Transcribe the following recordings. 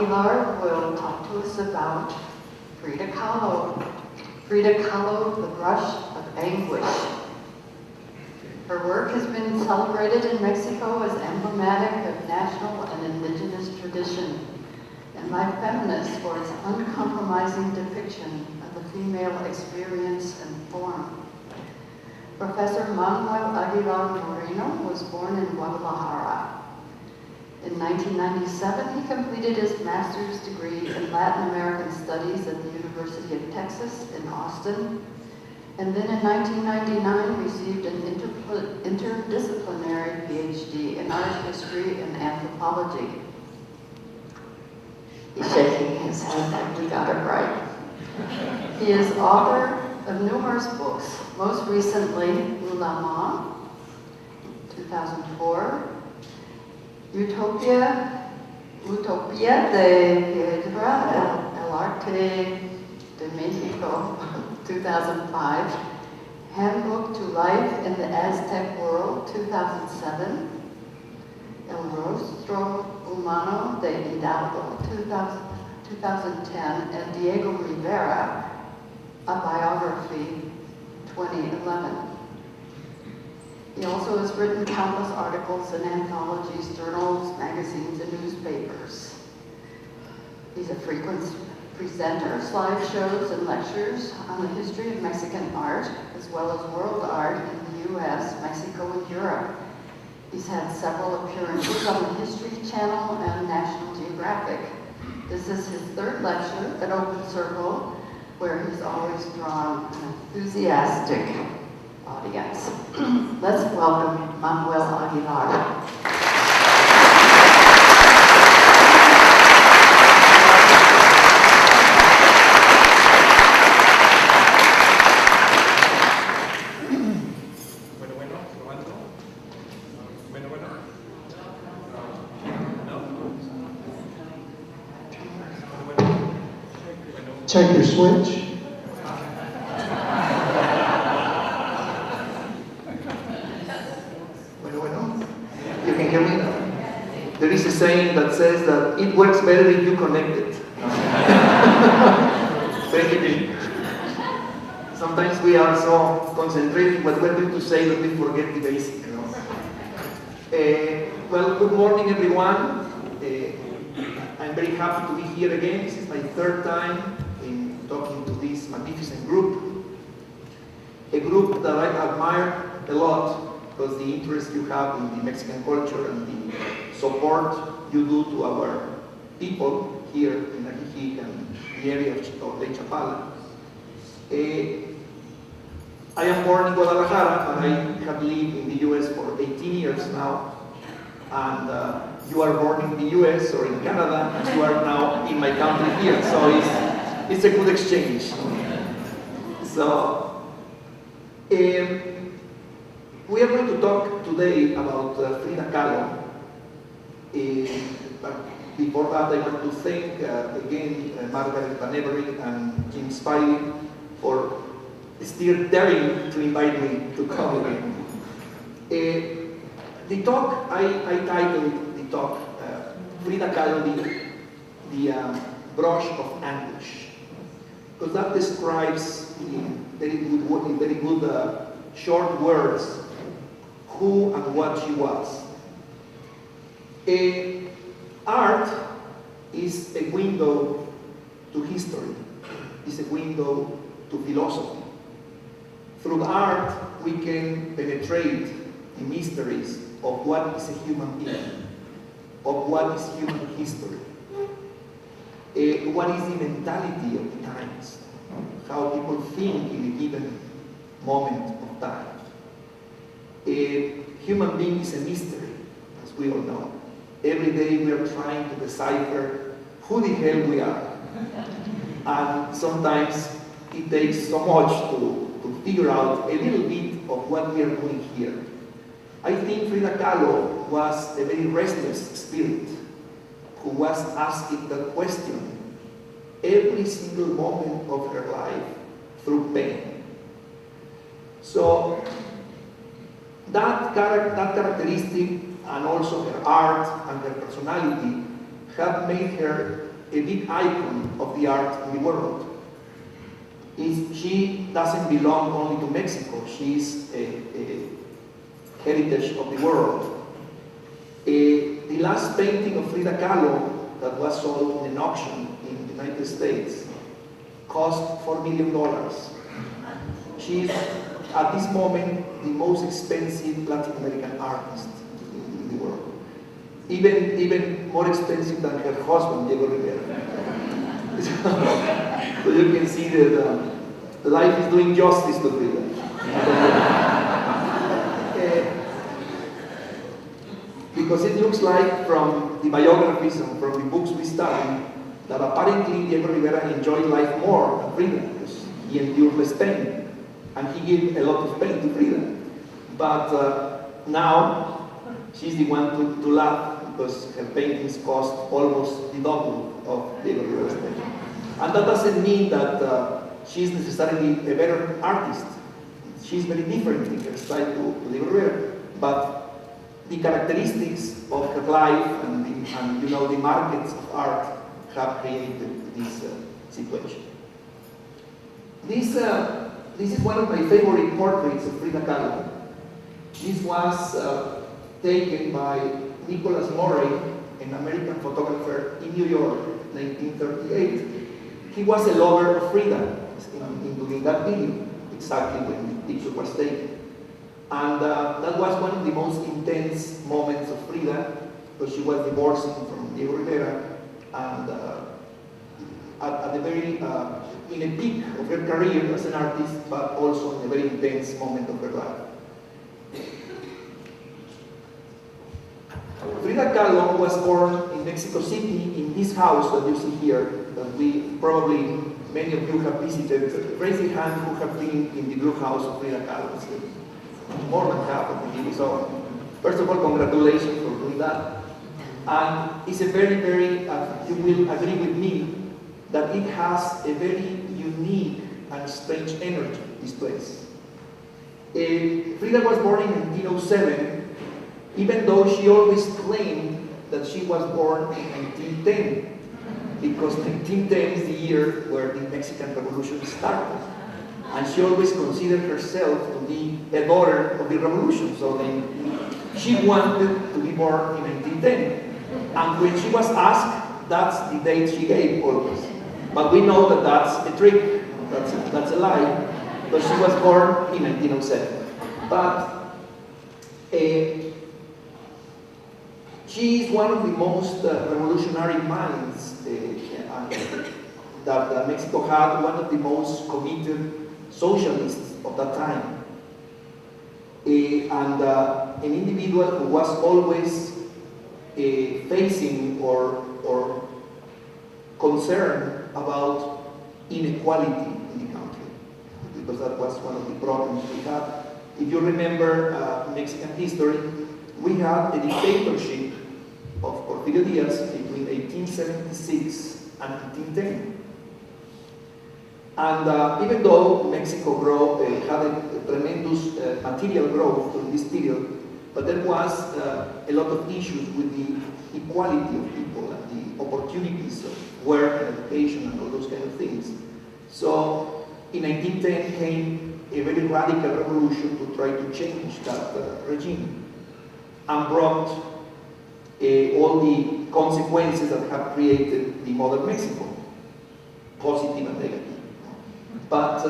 Aguilar will talk to us about Frida Kahlo. Frida Kahlo, The Brush of Anguish. Her work has been celebrated in Mexico as emblematic of national and indigenous tradition, and by feminists for its uncompromising depiction of the female experience and form. Professor Manuel Aguilar Moreno was born in Guadalajara. In 1997, he completed his master's degree in Latin American Studies at the University of Texas in Austin, and then in 1999 received an interdisciplinary PhD in art history and anthropology. He's shaking his head like we got it right. He is author of numerous books, most recently Ulama, 2004, Utopia de Piedra, el arte de Mexico, 2005, Handbook to Life in the Aztec World, 2007, El Rostro Humano de Hidalgo, 2010, and Diego Rivera, a biography, 2011. He also has written countless articles in anthologies, journals, magazines, and newspapers. He's a frequent presenter, slideshows, and lectures on the history of Mexican art, as well as world art in the US, Mexico, and Europe. He's had several appearances on the History Channel and National Geographic. This is his third lecture at Open Circle, where he's always drawn an enthusiastic audience. Let's welcome Manuel Aguilar. Check your switch. You can hear me now? There is a saying that says that it works better if you connect it. Thank you. Sometimes we are so concentrated what we're going to say that we forget the basic. Well, good morning, everyone. I'm very happy to be here again. This is my third time in talking to this magnificent group. A group that I admire a lot because the interest you have in the Mexican culture and the support you do to our people here in Ajijic and the area of the Chapala. I am born in Guadalajara, but I have lived in the US for 18 years now. And you are born in the US or in Canada, and you are now in my country here. So it's a good exchange. So we are going to talk today about Frida Kahlo. But before that, I want to thank again Margaret Banevery and Jim Spivey for still daring to invite me to come again. The talk, I titled the talk Frida Kahlo, the Brush of Anguish, because that describes in very good short words who and what she was. Art is a window to history, is a window to philosophy. Through art, we can penetrate the mysteries of what is a human being, of what is human history, what is the mentality of the times, how people think in a given moment of time. A human being is a mystery, as we all know. Every day we are trying to decipher who the hell we are. And sometimes it takes so much to figure out a little bit of what we are doing here. I think Frida Kahlo was a very restless spirit who was asking that question every single moment of her life through pain. So that characteristic and also her art and her personality have made her a big icon of the art in the world. She doesn't belong only to Mexico. She's a heritage of the world. The last painting of Frida Kahlo that was sold in an auction in the United States cost $4 million. She's, at this moment, the most expensive Latin American artist in the world. Even more expensive than her husband, Diego Rivera. So you can see that life is doing justice to Frida. Because it looks like from the biographies and from the books we study that apparently Diego Rivera enjoyed life more than Frida because he endured less pain and he gave a lot of pain to Frida. But now she's the one to laugh because her paintings cost almost the double of Diego Rivera's painting. And that doesn't mean that she's necessarily a better artist. She's very different in her style to Diego Rivera, but the characteristics of her life and the markets of art have created this situation. This is one of my favorite portraits of Frida Kahlo. This was taken by Nicholas Murray, an American photographer in New York, 1938. He was a lover of Frida in doing that video, exactly when the picture was taken. And that was one of the most intense moments of Frida, because she was divorcing from Diego Rivera, and at the very, in a peak of her career as an artist, but also in a very intense moment of her life. Frida Kahlo was born in Mexico City in this house that you see here, that probably many of you have visited. Raise your hand who have been in the blue house of Frida Kahlo. More than half of the people. So, first of all, congratulations for doing that. And it's a very, very, you will agree with me, that it has a very unique and strange energy, this place. Frida was born in 1907, even though she always claimed that she was born in 1910, because 1910 is the year where the Mexican Revolution started. And she always considered herself to be a daughter of the revolution. So then she wanted to be born in 1910. And when she was asked, that's the date she gave always. But we know that that's a trick, that's a lie, because she was born in 1907. But she is one of the most revolutionary minds that Mexico had, one of the most committed socialists of that time, and an individual who was always facing or concerned about inequality in the country, because that was one of the problems we had. If you remember Mexican history, we had a dictatorship of Porfirio Diaz between 1876 and 1910. And even though Mexico had a tremendous material growth during this period, but there was a lot of issues with the equality of people and the opportunities of work and education and all those kind of things. So in 1910 came a very radical revolution to try to change that regime, and brought all the consequences that have created the modern Mexico, positive and negative. But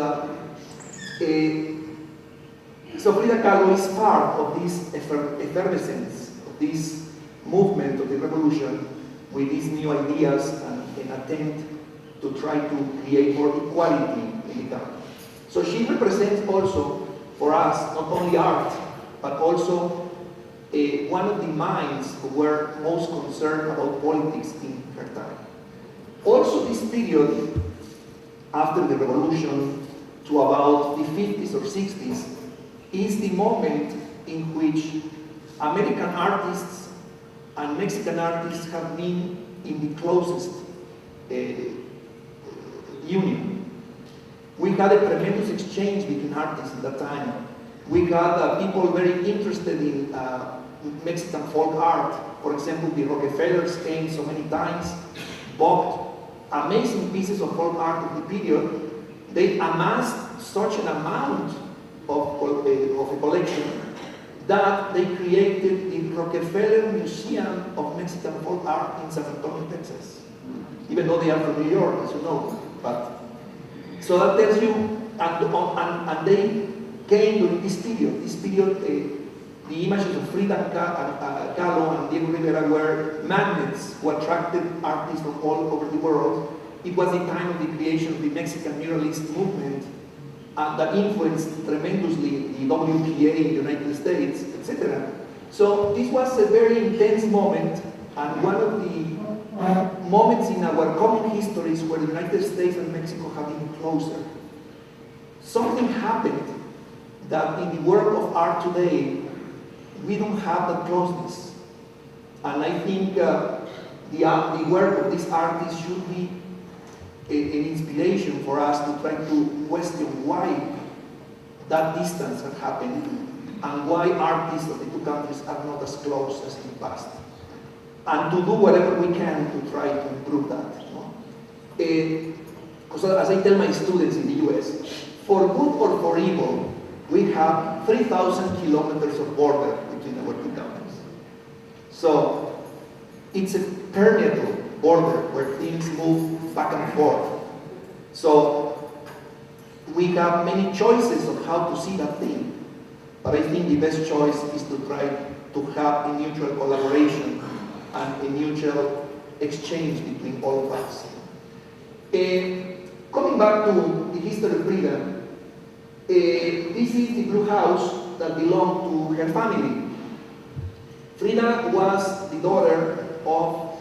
so Frida Kahlo is part of this effervescence, of this movement of the revolution, with these new ideas and an attempt to try to create more equality in the country. So she represents also, for us, not only art, but also one of the minds who were most concerned about politics in her time. Also, this period, after the revolution to about the 50s or 60s, is the moment in which American artists and Mexican artists have been in the closest union. We had a tremendous exchange between artists at that time. We had people very interested in Mexican folk art. For example, the Rockefellers came so many times, bought amazing pieces of folk art of the period, they amassed such an amount of a collection that they created the Rockefeller Museum of Mexican Folk Art in San Antonio, Texas. Even though they are from New York, as you know. But, so that tells you, and they came during this period. The images of Frida Kahlo and Diego Rivera were magnets who attracted artists from all over the world. It was the time of the creation of the Mexican muralist movement that influenced tremendously the WPA in the United States, etc. So this was a very intense moment, and one of the moments in our common histories where the United States and Mexico have been closer. Something happened that in the world of art today, we don't have that closeness. And I think the work of these artists should be an inspiration for us to try to question why that distance had happened and why artists of the two countries are not as close as in the past. And to do whatever we can to try to improve that. Because as I tell my students in the US, for good or for evil, we have 3,000 kilometers of border between our two countries. So it's a permeable border where things move back and forth. So we have many choices of how to see that thing. But I think the best choice is to try to have a mutual collaboration and a mutual exchange between all of us. Coming back to the history of Frida, this is the blue house that belonged to her family. Frida was the daughter of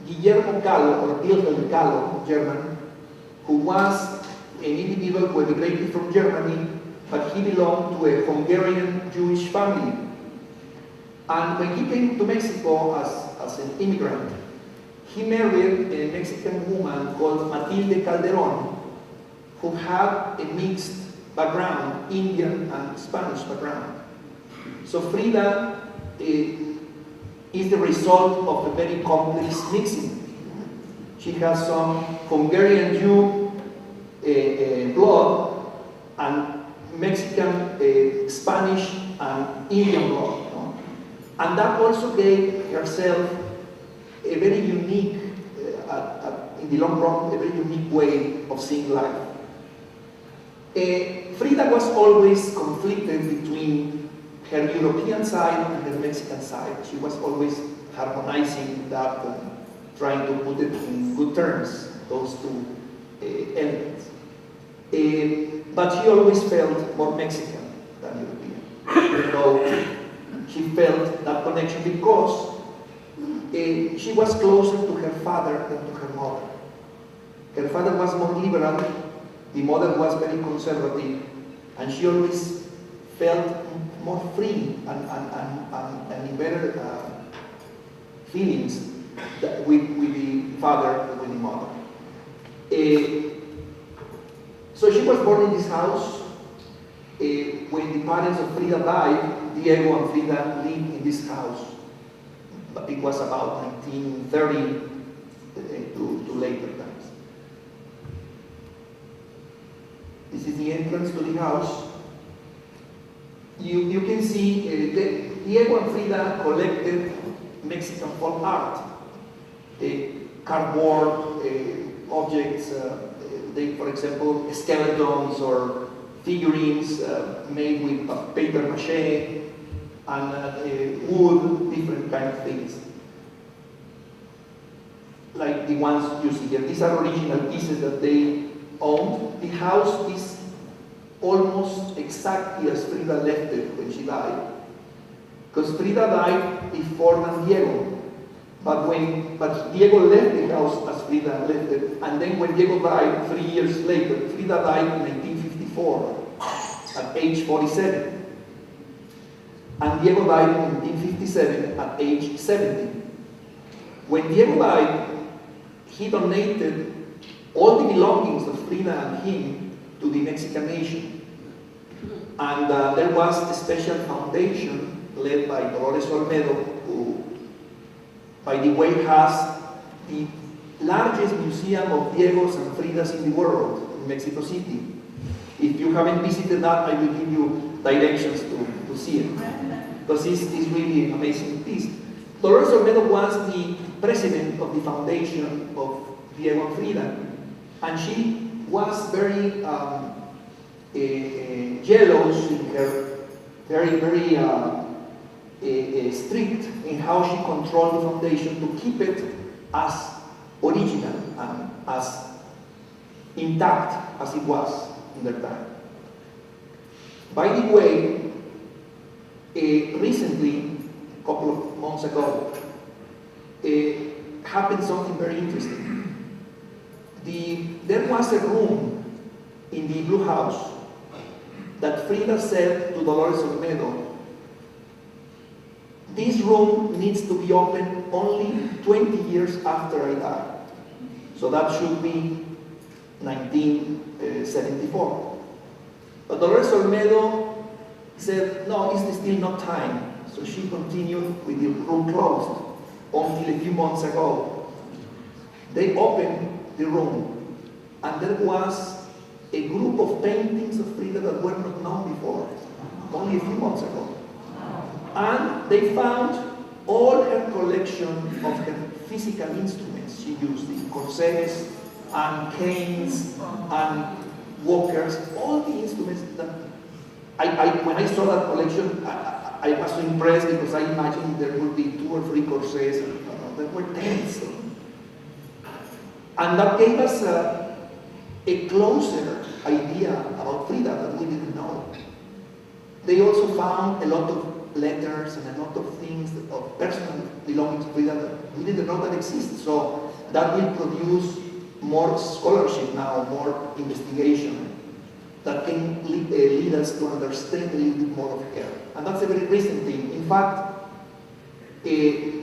Guillermo Kahlo, or Wilhelm Kahlo, German, who was an individual who emigrated from Germany, but he belonged to a Hungarian Jewish family. And when he came to Mexico as an immigrant, he married a Mexican woman called Matilde Calderon, who had a mixed background, Indian and Spanish background. So Frida is the result of a very complex mixing. She has some Hungarian Jew blood and Mexican, Spanish and Indian blood. And that also gave herself a very unique, in the long run, a very unique way of seeing life. Frida was always conflicted between her European side and her Mexican side. She was always harmonizing that and trying to put it in good terms, those two elements. But she always felt more Mexican than European. So she felt that connection because she was closer to her father than to her mother. Her father was more liberal, the mother was very conservative, and she always felt more free and in better feelings with the father than with the mother. So she was born in this house. When the parents of Frida died, Diego and Frida lived in this house. But it was about 1930 to later times. This is the entrance to the house. You can see Diego and Frida collected Mexican folk art, cardboard objects, for example, skeletons or figurines made with paper mache and wood, different kind of things. Like the ones you see here. These are original pieces that they owned. The house is almost exactly as Frida left it when she died. Because Frida died before than Diego. But Diego left the house as Frida left it. And then when Diego died 3 years later, Frida died in 1954 at age 47. And Diego died in 1957 at age 70. When Diego died, he donated all the belongings of Frida and him to the Mexican nation. And there was a special foundation led by Dolores Olmedo, who, by the way, has the largest museum of Diegos and Fridas in the world, in Mexico City. If you haven't visited that, I will give you directions to see it, because it's really an amazing piece. Dolores Olmedo was the president of the foundation of Diego and Frida, and she was very jealous in her, very strict in how she controlled the foundation to keep it as original and as intact as it was in their time. By the way, recently, a couple of months ago, happened something very interesting. There was a room in the Blue House that Frida said to Dolores Olmedo, this room needs to be open only 20 years after I die. So that should be 1974. But Dolores Olmedo said, no, it's still not time. So she continued with the room closed until a few months ago. They opened the room, and there was a group of paintings of Frida that were not known before, only a few months ago. And they found all her collection of her physical instruments she used, the corsets and canes and walkers, all the instruments that when I saw that collection, I was so impressed, because I imagined there would be 2 or 3 corsets, and there were tens. And that gave us a closer idea about Frida that we didn't know. They also found a lot of letters and a lot of things of personal belongings to Frida that we didn't know that existed. So that will produce more scholarship now, more investigation that can lead us to understand a little bit more of her. And that's a very recent thing. In fact, the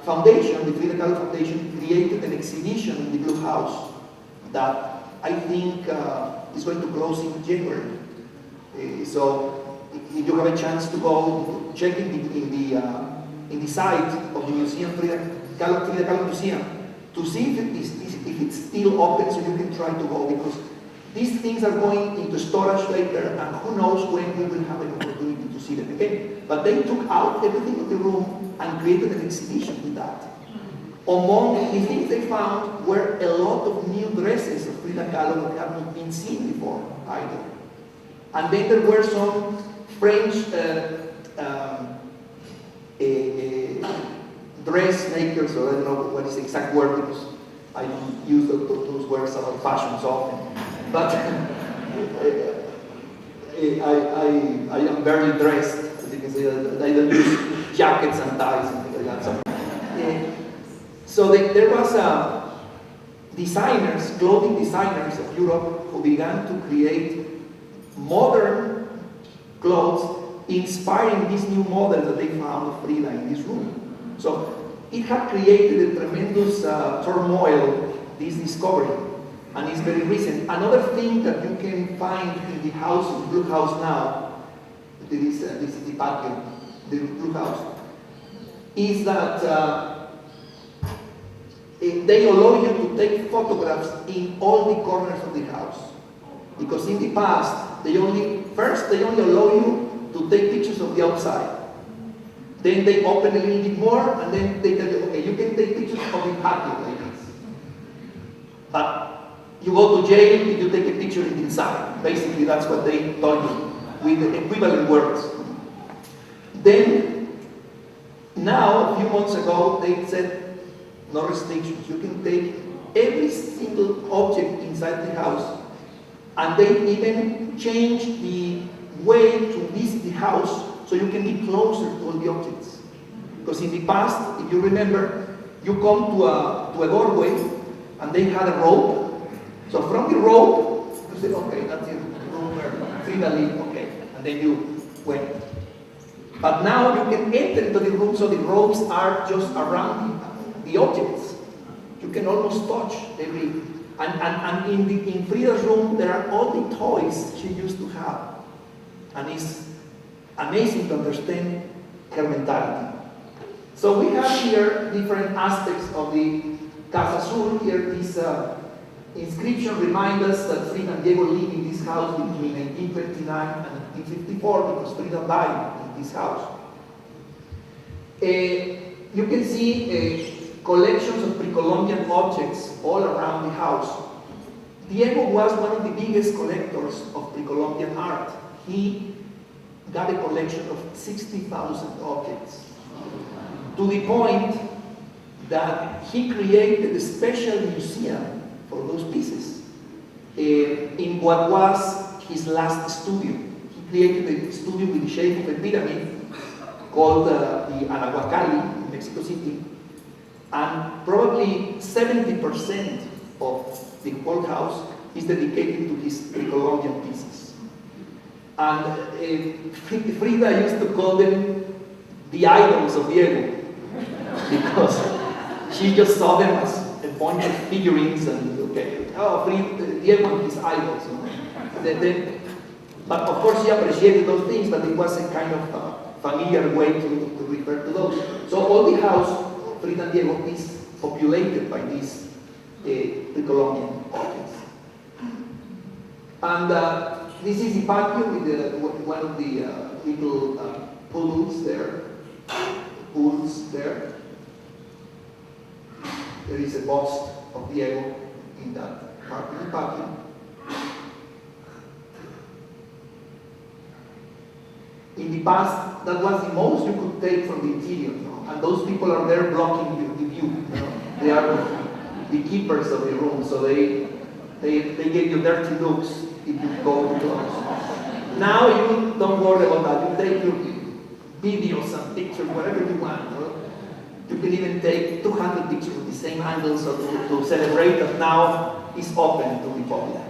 foundation, the Frida Kahlo Foundation, created an exhibition in the Blue House that I think is going to close in January. So if you have a chance to go check in the site of the museum, Frida Kahlo Museum, to see if it's still open, so you can try to go, because these things are going into storage later, and who knows when we will have an opportunity to see them again. But they took out everything in the room and created an exhibition with that. Among the things they found were a lot of new dresses of Frida Kahlo that have not been seen before either. And then there were some French dressmakers, or I don't know what is the exact word, because I don't use those words about fashion so often. But I am barely dressed, as you can see. I don't use jackets and ties and things like that. So there was designers, clothing designers of Europe, who began to create modern clothes inspiring these new models that they found of Frida in this room. So it had created a tremendous turmoil, this discovery, and it's very recent. Another thing that you can find in the house, the Blue House now, this is the patio, the Blue House, is that they allow you to take photographs in all the corners of the house. Because in the past, they only allow you to take pictures of the outside. Then they open a little bit more, and then they tell you, okay, you can take pictures of the patio like this. But you go to jail if you take a picture inside. Basically, that's what they told you, with the equivalent words. Then, now, a few months ago, they said, no restrictions. You can take every single object inside the house. And they even changed the way to visit the house so you can be closer to all the objects. Because in the past, if you remember, you come to a doorway and they had a rope. So from the rope, you say, okay, that's the room where Frida lived, okay. And then you went. But now you can enter into the room, so the ropes are just around the objects. You can almost touch every. And in Frida's room, there are all the toys she used to have. And it's amazing to understand her mentality. So we have here different aspects of the Casa Azul, here this inscription reminds us that Frida and Diego lived in this house between 1929 and 1954 because Frida died in this house. You can see collections of pre-Columbian objects all around the house. Diego was one of the biggest collectors of pre-Columbian art. He got a collection of 60,000 objects, to the point that he created a special museum for those pieces in what was his last studio. He created a studio with the shape of a pyramid called the Anahuacalli in Mexico City, and probably 70% of the whole house is dedicated to his pre-Columbian pieces. And Frida used to call them the idols of Diego, because she just saw them as a bunch of figurines and, okay, oh, Diego and his idols. You know? But of course she appreciated those things, but it was a kind of familiar way to refer to those. So all the house, Frida and Diego, is populated by these pre-Columbian objects. And this is the patio with one of the little pools there. There is a bust of Diego in that part of the patio. In the past, that was the most you could take from the interior, you know? And those people are there blocking the view. You know? They are the keepers of the room, so they give you dirty looks if you go too close. Now you don't worry about that. You take your videos and pictures, whatever you want. You know? You can even take 200 pictures of the same angle, so to celebrate that now is open to the public.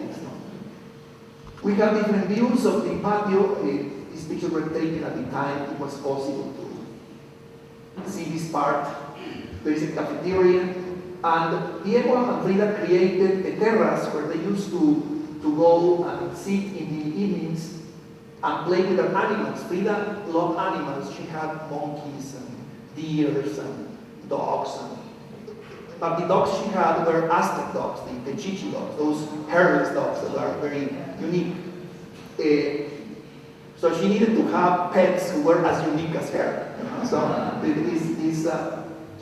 We have different views of the patio. These pictures were taken at the time it was possible to see this part. There is a cafeteria, and Diego and Frida created a terrace where they used to go and sit in the evenings and play with their animals. Frida loved animals. She had monkeys and deers and dogs. But the dogs she had were Aztec dogs, the Ajijic dogs, those hairless dogs that are very unique. So she needed to have pets who were as unique as her. So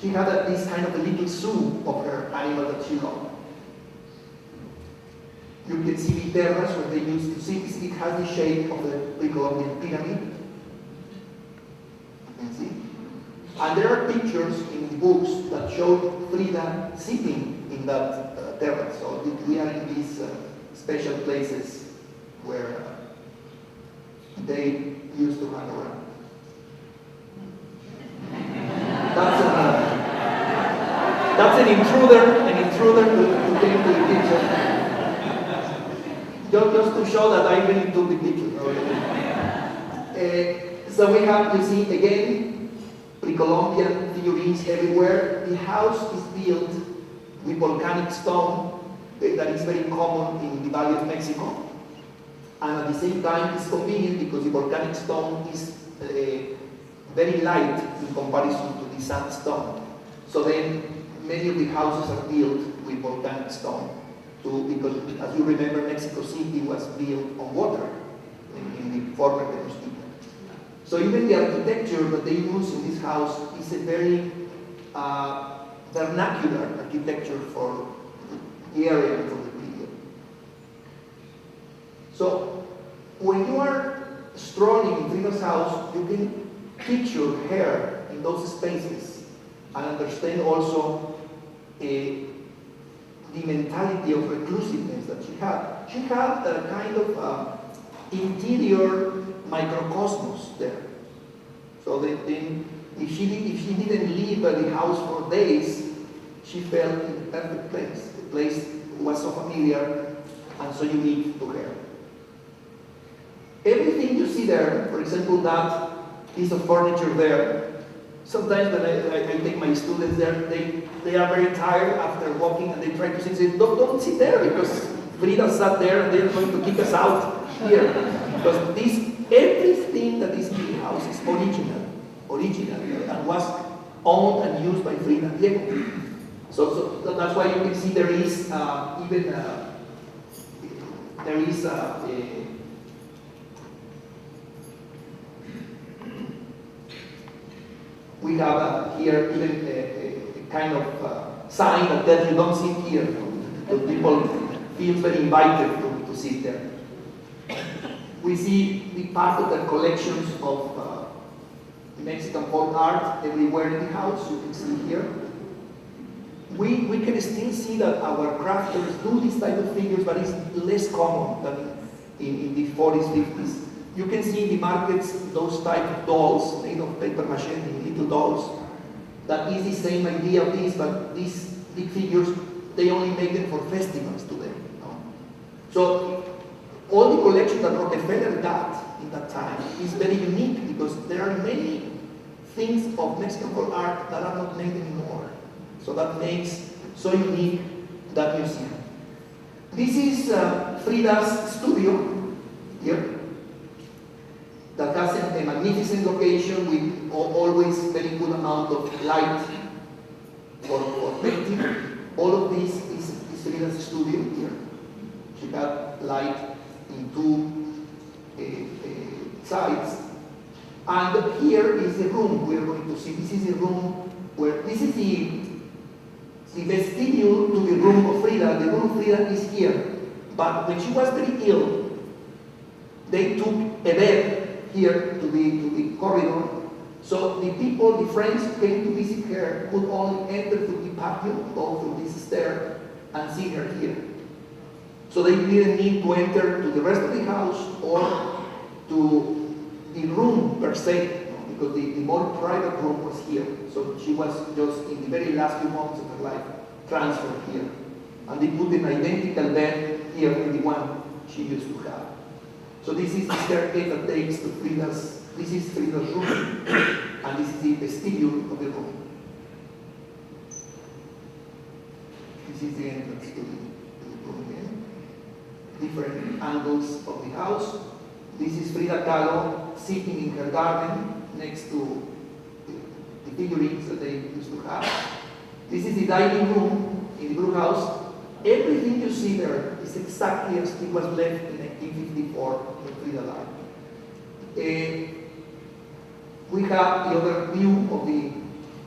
she had this kind of a little zoo of her animal that she loved. You can see the terrace where they used to sit. It has the shape of the pre-Columbian pyramid. You can see. And there are pictures in the books that show Frida sitting in that terrace. So we are in these special places where they used to hang around. That's an intruder to take to the picture. Just to show that I really took the picture. So we have, you see, again, pre-Columbian figurines everywhere. The house is built with volcanic stone that is very common in the Valley of Mexico. And at the same time, it's convenient because the volcanic stone is very light in comparison to the sandstone. So then, many of the houses are built with volcanic stone. Because, as you remember, Mexico City was built on water in the former Tenochtitlan. So even the architecture that they use in this house is a very vernacular architecture for the area and for the period. So when you are strolling in Frida's house, you can picture her in those spaces and understand also the mentality of reclusiveness that she had. She had a kind of interior microcosmos there. So that then, if she didn't leave the house for days, she felt in the perfect place. The place was so familiar and so unique to her. Everything you see there, for example, that piece of furniture there, sometimes when I take my students there, they are very tired after walking and they try to sit. Say, don't sit there because Frida sat there and they're going to kick us out here. Because everything that is in the house is original, and was owned and used by Frida and Diego. So that's why you can see there is we have here even a kind of sign that tells you don't sit here. So people feel very invited to sit there. We see the part of the collections of Mexican folk art everywhere in the house. You can see here. We can still see that our crafters do this type of figures, but it's less common than in the 40s, 50s. You can see in the markets those type of dolls made of paper mache, little dolls. That is the same idea of these, but these big figures, they only make them for festivals today. No? So all the collection that Rockefeller got in that time is very unique because there are many things of Mexican folk art that are not made anymore. So that makes so unique that museum. This is Frida's studio here that has a magnificent location with always very good amount of light for painting. All of this is Frida's studio here. She got light in two sides. And here is the room we are going to see. This is the room where, this is the vestibule to the room of Frida. The room of Frida is here. But when she was very ill, they took a bed here to the corridor. So the people, the friends who came to visit her could only enter through the patio, go through this stair, and see her here. So they didn't need to enter to the rest of the house or to the room per se, because the more private room was here. So she was just in the very last few months of her life transferred here. And they put an identical bed here in the one she used to have. So this is the staircase that takes to Frida's, this is Frida's room, and this is the vestibule of the room. This is the entrance to the room again. Different angles of the house. This is Frida Kahlo sitting in her garden next to the figurines that they used to have. This is the dining room in the brew house. Everything you see there is exactly as it was left in 1954 when Frida died. We have the other view of the,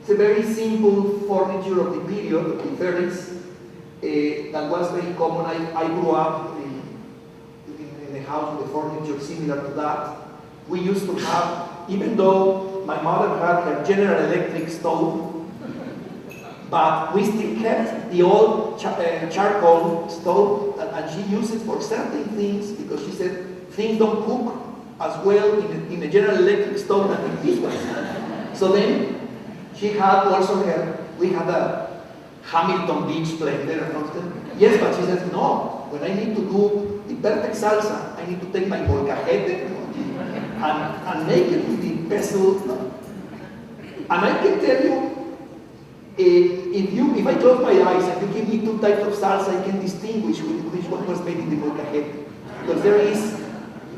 it's a very simple furniture of the period, of the 30s, that was very common. I grew up in a house with a furniture similar to that. We used to have, even though my mother had her General Electric stove, but we still kept the old charcoal stove, and she used it for certain things because she said things don't cook as well in a General Electric stove than in this one. So then she had also we had a Hamilton Beach playing there. Yes, but she says, no, when I need to do the perfect salsa, I need to take my molcajete and make it with the pestle. And I can tell you, if I close my eyes and you give me two types of salsa, I can distinguish which one was made in the molcajete. Because there is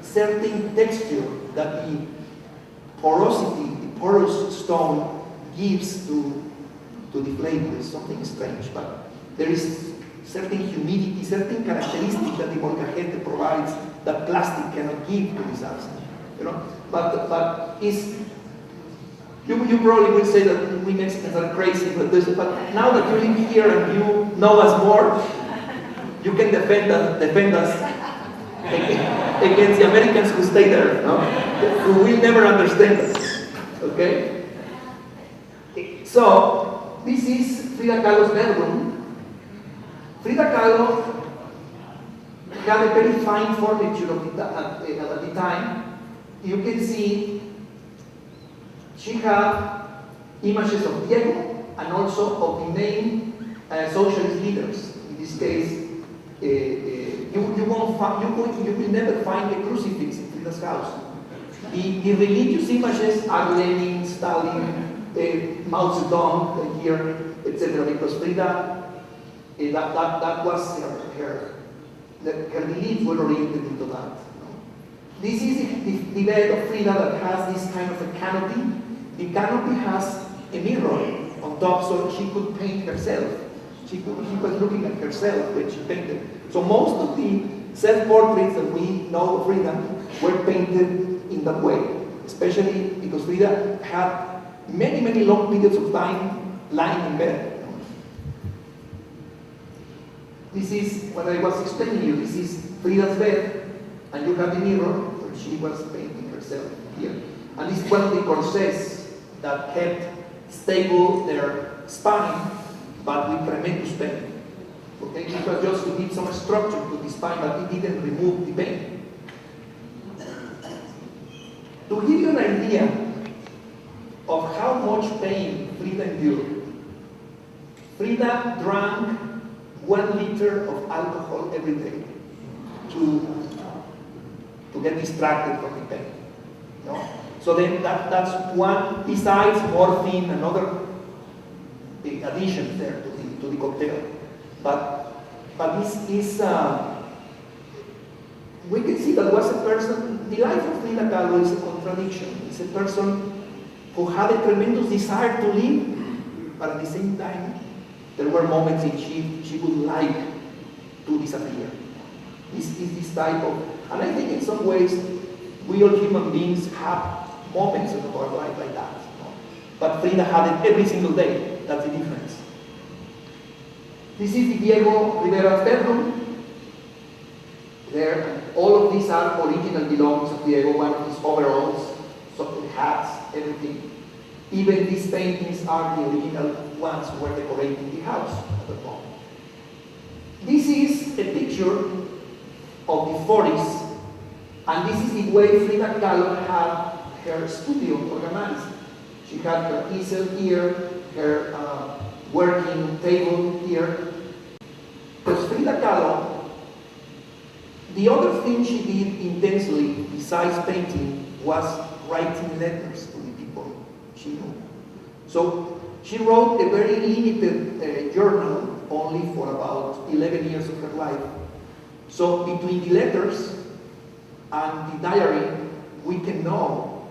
certain texture that the porosity, the porous stone gives to the flavor. It's something strange, but there is certain humidity, certain characteristics that the molcajete provides that plastic cannot give to the salsa. You know, but it's. You probably will say that we Mexicans are crazy, but now that you live here and you know us more, you can defend us against the Americans who stay there, no? Who will never understand us. Okay? So, this is Frida Kahlo's bedroom. Frida Kahlo had a very fine furniture at the time. You can see she had images of Diego and also of the main socialist leaders. In this case, you will never find a crucifix in Frida's house. The religious images are Lenin, Stalin, Mao Zedong here, etc. Because Frida, that was her beliefs were oriented into that. This is the bed of Frida that has this kind of a canopy. The canopy has a mirror on top so she could paint herself. She was looking at herself when she painted. So most of the self-portraits that we know of Frida were painted in that way, especially because Frida had many, many long periods of time lying in bed. This is what I was explaining to you. This is Frida's bed, and you have the mirror where she was painting herself here. And this is one of the corsets that kept stable their spine, but with tremendous pain. Okay, it was just to give some structure to the spine, but it didn't remove the pain. To give you an idea of how much pain Frida endured, Frida drank 1 liter of alcohol every day to get distracted from the pain. You know? So then that's one, besides morphine and other additions there to the cocktail. But this is, we can see that was a person, the life of Frida Kahlo is a contradiction. It's a person who had a tremendous desire to live, but at the same time, there were moments in she would like to disappear. This is this type of, and I think in some ways, we all human beings have moments in our life like that. You know? But Frida had it every single day. That's the difference. This is the Diego Rivera's bedroom. There, and all of these are original belongings of Diego, one of his overalls, so hats, everything. Even these paintings are the original ones who were decorating the house at the moment. This is a picture of the 40s, and this is the way Frida Kahlo had her studio organized. She had her easel here, her working table here. Because Frida Kahlo, the other thing she did intensely, besides painting, was writing letters to the people she knew. So she wrote a very limited journal, only for about 11 years of her life. So between the letters and the diary, we can know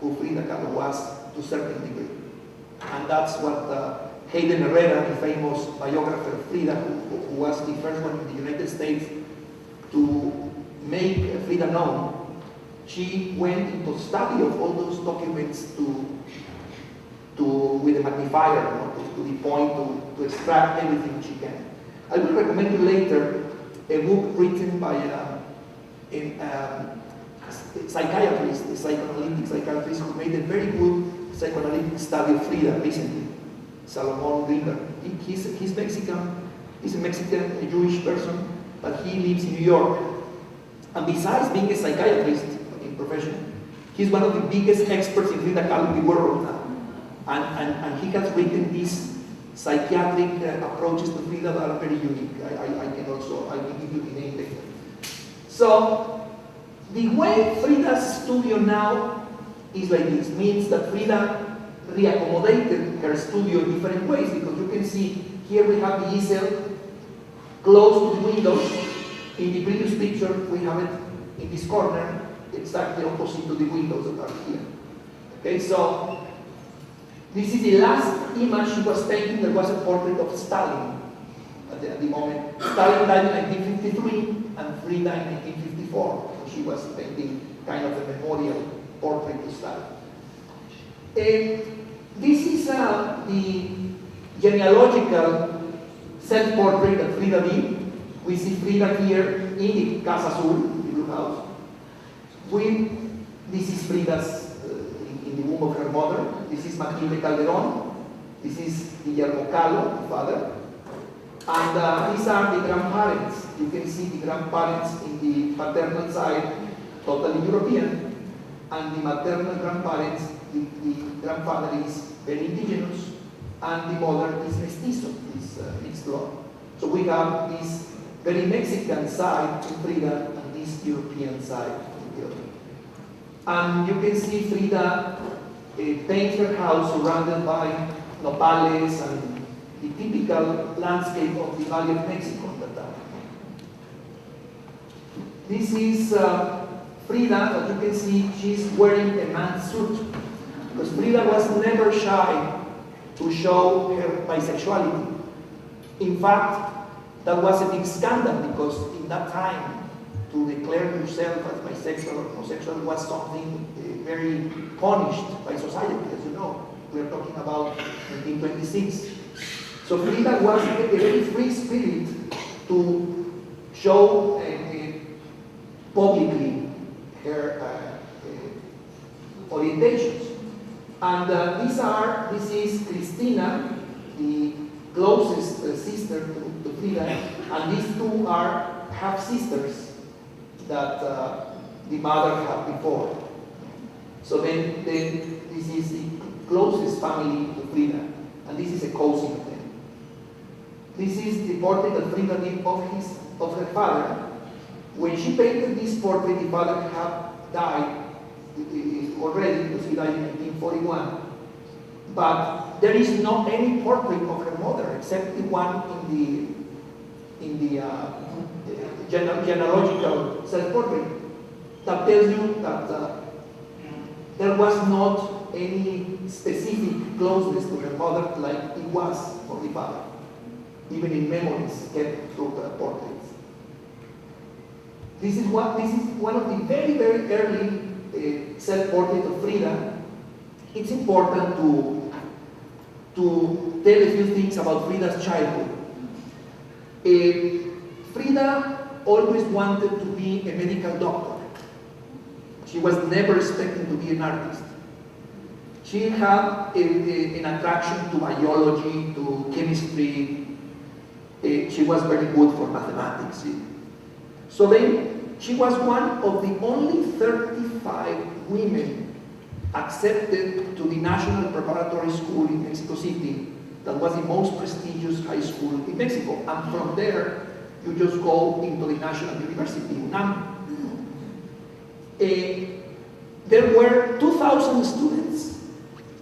who Frida Kahlo was to a certain degree. And that's what Hayden Herrera, the famous biographer of Frida, who was the first one in the United States to make Frida known, she went into study of all those documents with a magnifier, you know, to the point to extract everything she can. I will recommend you later a book written by a psychiatrist, a psychoanalytic psychiatrist who made a very good psychoanalytic study of Frida recently, Salomon Rinder. He's Mexican, he's a Mexican Jewish person, but he lives in New York. And besides being a psychiatrist in profession, he's one of the biggest experts in Frida Kahlo in the world now. And he has written these psychiatric approaches to Frida that are very unique. I can give you the name later. So, the way Frida's studio now is like this means that Frida reaccommodated her studio in different ways, because you can see here we have the easel close to the windows. In the previous picture, we have it in this corner, exactly opposite to the windows that are here. Okay, so this is the last image she was painting. There was a portrait of Stalin at the moment. Stalin died in 1953 and Frida in 1954. So she was painting kind of a memorial portrait to Stalin. This is the genealogical self-portrait that Frida did. We see Frida here in the Casa Azul, the blue house. This is Frida's in the womb of her mother. This is Matilde Calderón. This is Guillermo Kahlo, the father. And these are the grandparents. You can see the grandparents in the paternal side, totally European. And the maternal grandparents, the grandfather is very indigenous, and the mother is mestizo, is mixed blood. So we have this very Mexican side to Frida and this European side to the other. And you can see Frida paint her house surrounded by nopales and the typical landscape of the Valley of Mexico at that time. This is Frida, as you can see, she's wearing a man's suit, because Frida was never shy to show her bisexuality. In fact, that was a big scandal because in that time, to declare yourself as bisexual or homosexual was something very punished by society, as you know. We are talking about 1926. So Frida was a very free spirit to show publicly her orientations. And this is Cristina, the closest sister to Frida, and these two are half-sisters that the mother had before. So then this is the closest family to Frida, and this is a cousin of them. This is the portrait that Frida did of her father. When she painted this portrait, the father had died already because he died in 1941. But there is not any portrait of her mother except the one in the genealogical self-portrait that tells you that there was not any specific closeness to her mother like it was for the father, even in memories kept through the portraits. This is one of the very, very early self-portraits of Frida. It's important to tell a few things about Frida's childhood. Frida always wanted to be a medical doctor. She was never expecting to be an artist. She had an attraction to biology, to chemistry. She was very good for mathematics. So then, she was one of the only 35 women accepted to the National Preparatory School in Mexico City. That was the most prestigious high school in Mexico. And from there, you just go into the National University, UNAM. There were 2,000 students.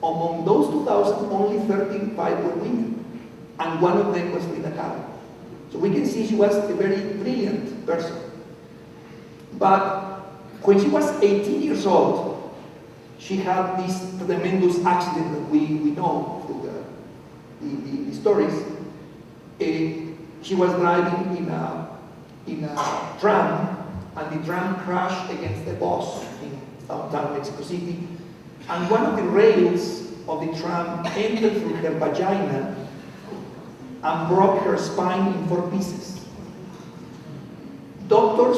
Among those 2,000, only 35 were women. And one of them was Frida Kahlo. So we can see she was a very brilliant person. But when she was 18 years old, she had this tremendous accident that we know through the stories. She was driving in a tram, and the tram crashed against a bus in downtown Mexico City. And one of the rails of the tram entered through her vagina and broke her spine in 4 pieces. Doctors,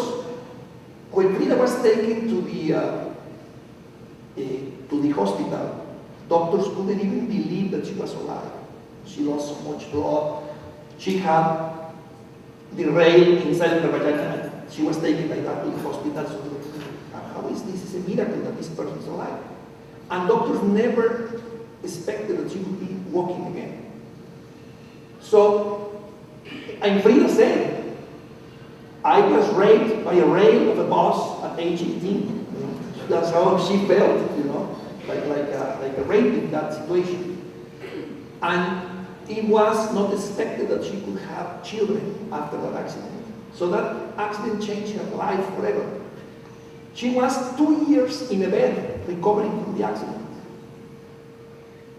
when Frida was taken to the hospital, doctors couldn't even believe that she was alive. She lost so much blood. She had the rail inside her vagina. She was taken like that to the hospital. So how is this? It's a miracle that this person is alive. And doctors never expected that she would be walking again. So, and Frida said, I was raped by a rail of a bus at age 18. That's how she felt, like a rape in that situation. And it was not expected that she could have children after that accident. So that accident changed her life forever. She was 2 years in a bed recovering from the accident.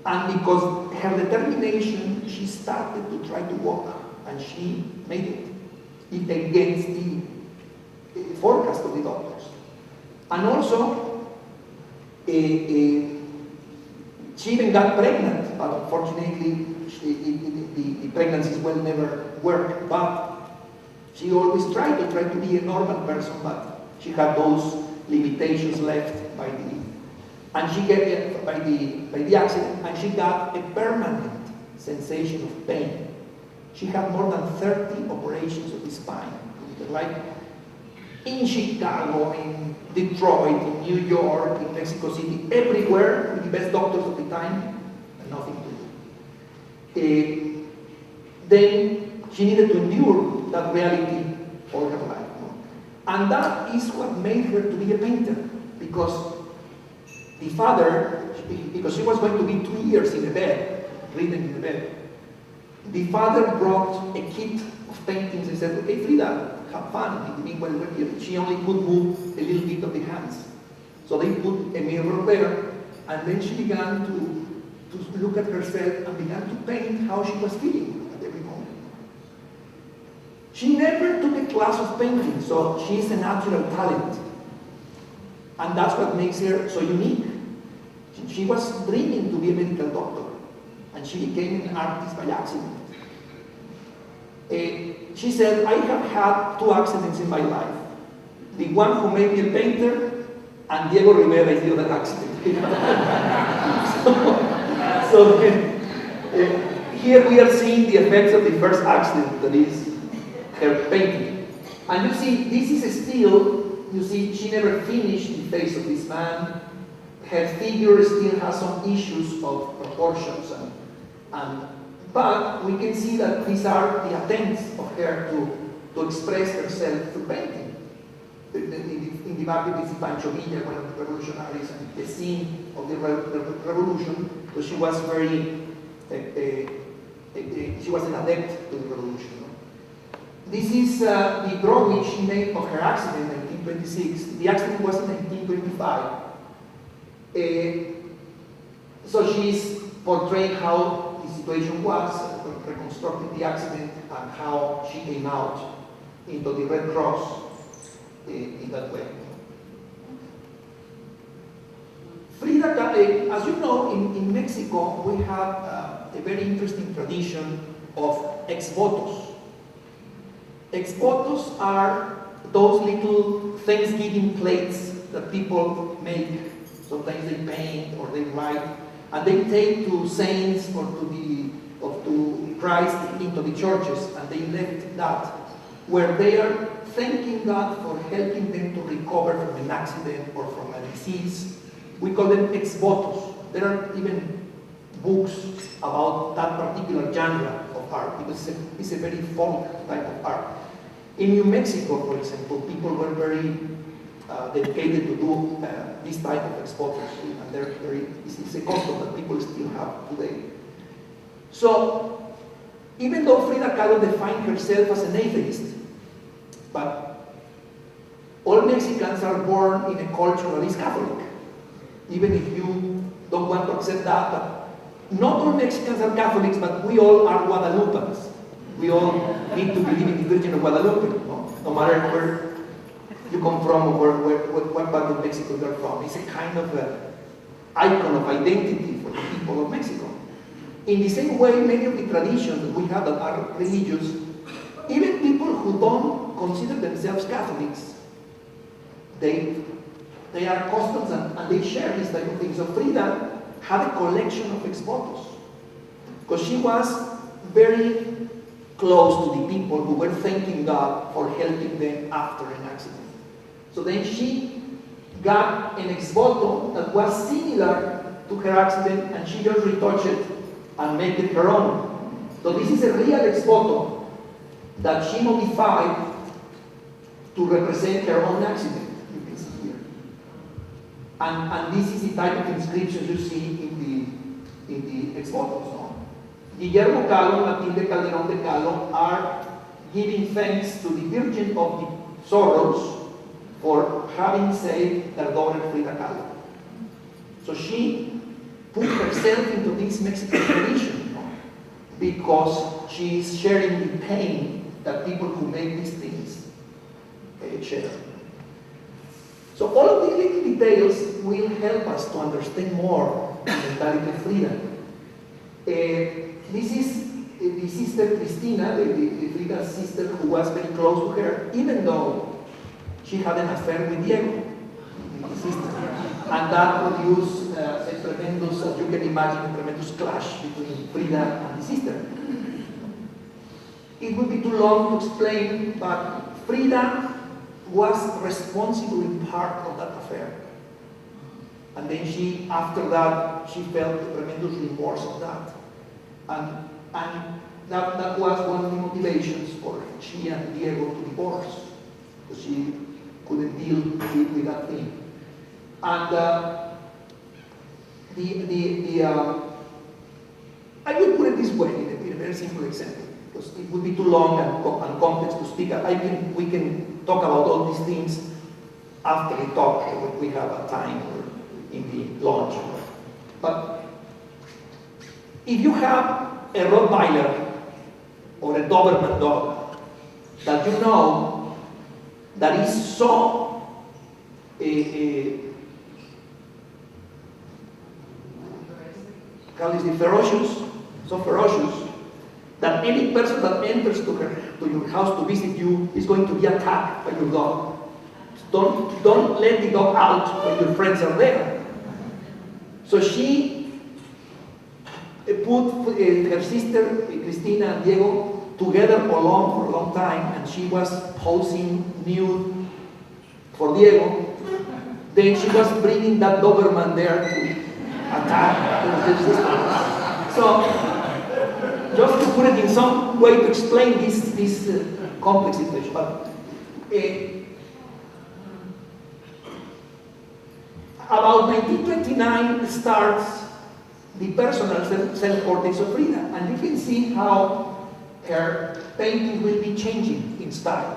And because her determination, she started to try to walk, and she made it against the forecast of the doctors. And also, she even got pregnant, but unfortunately, the pregnancies will never work. But she always tried to be a normal person, but she had those limitations left by the accident, and she got a permanent sensation of pain. She had more than 30 operations of the spine, like in Chicago, in Detroit, in New York, in Mexico City, everywhere with the best doctors of the time, and nothing to do. Then she needed to endure that reality all her life. And that is what made her to be a painter, because the father, because she was going to be 2 years in a bed, reading in the bed, the father brought a kit of paintings and said, okay, Frida, have fun. In the meanwhile, she only could move a little bit of the hands. So they put a mirror there, and then she began to look at herself and began to paint how she was feeling at every moment. She never took a class of painting, so she's a natural talent. And that's what makes her so unique. She was dreaming to be a medical doctor, and she became an artist by accident. She said, I have had 2 accidents in my life. The one who made me a painter, and Diego Rivera is the other accident. so here we are seeing the effects of the first accident, that is her painting. And you see, this is still, you see, she never finished the face of this man. Her figure still has some issues of proportions, but we can see that these are the attempts of her to express herself through painting. In the back, you see Pancho Villa, one of the revolutionaries, and the scene of the revolution. So she was she was an adept to the revolution. This is the drawing she made of her accident in 1926. The accident was in 1925. So she's portraying how the situation was, reconstructing the accident, and how she came out into the Red Cross in that way. Frida Kahlo, as you know, in Mexico, we have a very interesting tradition of ex-votos. Ex-votos are those little Thanksgiving plates that people make. Sometimes they paint or they write, and they take to saints or to Christ into the churches, and they left that, where they are thanking God for helping them to recover from an accident or from a disease. We call them ex-votos. There are even books about that particular genre of art, because it's a very folk type of art. In New Mexico, for example, people were very dedicated to do this type of ex-votos, and it's a custom that people still have today. So, even though Frida Kahlo defined herself as an atheist, but all Mexicans are born in a culture that is Catholic, even if you don't want to accept that, but not all Mexicans are Catholics, but we all are Guadalupans. We all need to believe in the Virgin of Guadalupe, no matter where you come from or what part of Mexico you're from. It's a kind of icon of identity for the people of Mexico. In the same way, many of the traditions that we have that are religious, even people who don't consider themselves Catholics, they are customs and they share this type of thing. So Frida had a collection of ex-votos, because she was very close to the people who were thanking God for helping them after an accident. So then she got an ex-voto that was similar to her accident, and she just retouched it and made it her own. So this is a real ex-voto that she modified to represent her own accident. You can see here. And this is the type of inscriptions you see in the ex-votos. No? Guillermo Kahlo and Matilde Calderón de Kahlo are giving thanks to the Virgin of the Sorrows for having saved their daughter Frida Kahlo. So she put herself into this Mexican tradition, because she is sharing the pain that people who make these things share. So all of these little details will help us to understand more the mentality of Frida. This is the sister Cristina, the Frida's sister, who was very close to her, even though she had an affair with Diego, the sister. And that produced a tremendous, as you can imagine, a tremendous clash between Frida and the sister. It would be too long to explain, but Frida was responsible in part of that affair. And then she, after that, she felt a tremendous remorse of that. And that was one of the motivations for she and Diego to divorce, because she couldn't deal with that thing. And I will put it this way, in a very simple example, because it would be too long and complex to speak. We can talk about all these things after the talk, when we have a time or in the launch. But if you have a Rottweiler or a Doberman dog, that you know that is so how is it, ferocious, so ferocious, that any person that enters to your house to visit you is going to be attacked by your dog. Don't let the dog out when your friends are there. So she put her sister, Cristina and Diego, together alone for a long time, and she was posing nude for Diego. Then she was bringing that Doberman there to attack her sister. So, just to put it in some way to explain this complex situation. But about 1929 starts the personal self-portraits of Frida, and you can see how her painting will be changing in style.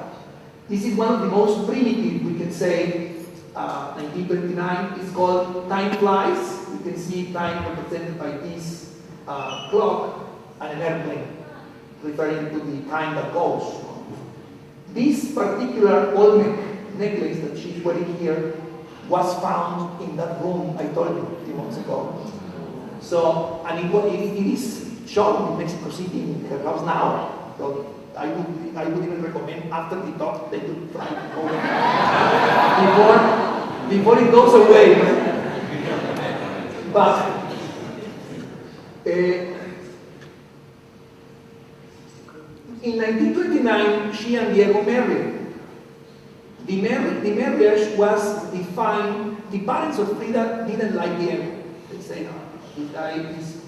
This is one of the most primitive, we can say, 1929. It's called Time Flies. You can see time represented by this clock and an airplane, referring to the time that goes. This particular Olmec necklace that she's wearing here was found in that room I told you a few months ago. So, and it is shown in Mexico City in her house now. So I would even recommend after the talk they could try to go there before it goes away. But in 1929, she and Diego married. The marriage was defined. The parents of Frida didn't like Diego. They say, no, this guy is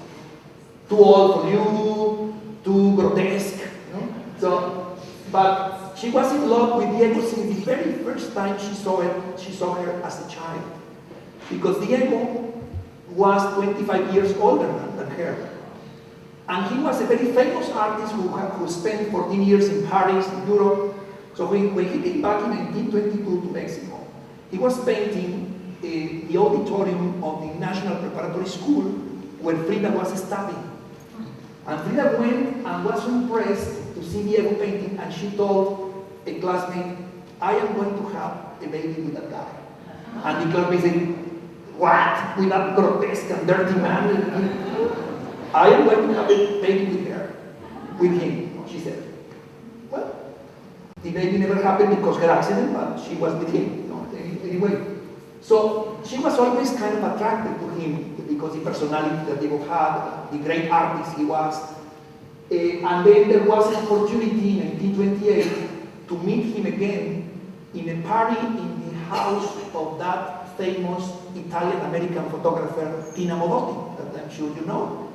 too old for you, too grotesque. You know? So, but she was in love with Diego since the very first time she saw her as a child, because Diego was 25 years older than her. And he was a very famous artist who spent 14 years in Paris, in Europe. So when he came back in 1922 to Mexico, he was painting the auditorium of the National Preparatory School where Frida was studying. And Frida went and was impressed to see Diego painting, and she told a classmate, I am going to have a baby with that guy. And the classmate said, what? With that grotesque and dirty man? I am going to have a baby with him, she said. Well, the baby never happened because of her accident, but she was with him, you know, anyway. So she was always kind of attracted to him because the personality that Diego had, the great artist he was. And then there was an opportunity in 1928 to meet him again in a party in the house of that famous Italian-American photographer, Tina Modotti, that I'm sure you know.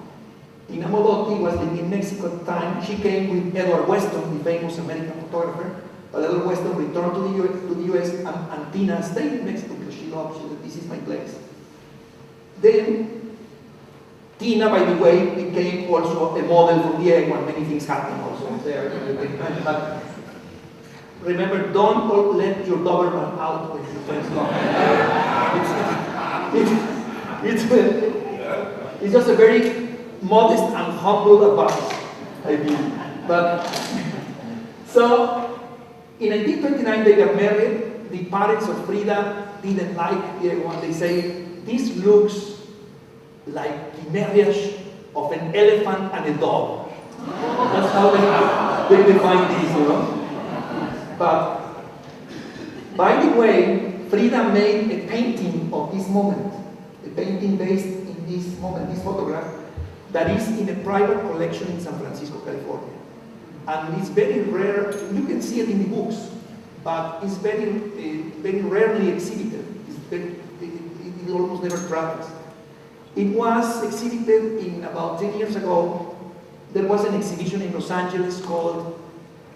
Tina Modotti was living in Mexico at the time. She came with Edward Weston, the famous American photographer. But Edward Weston returned to the US, and Tina stayed in Mexico because she said, this is my place. Then, Tina, by the way, became also a model for Diego, and many things happened also there. But remember, don't let your Doberman out when your friends come. It's just a very modest and humble advice, I mean. But so in 1929 they got married. The parents of Frida didn't like Diego, and they say this looks like the marriage of an elephant and a dog. That's how they define this, you know. But by the way, Frida made a painting of this moment, a painting based in this moment, this photograph, that is in a private collection in San Francisco, California. And it's very rare, you can see it in the books, but it's very rarely exhibited. It almost never travels. It was exhibited in about 10 years ago. There was an exhibition in Los Angeles called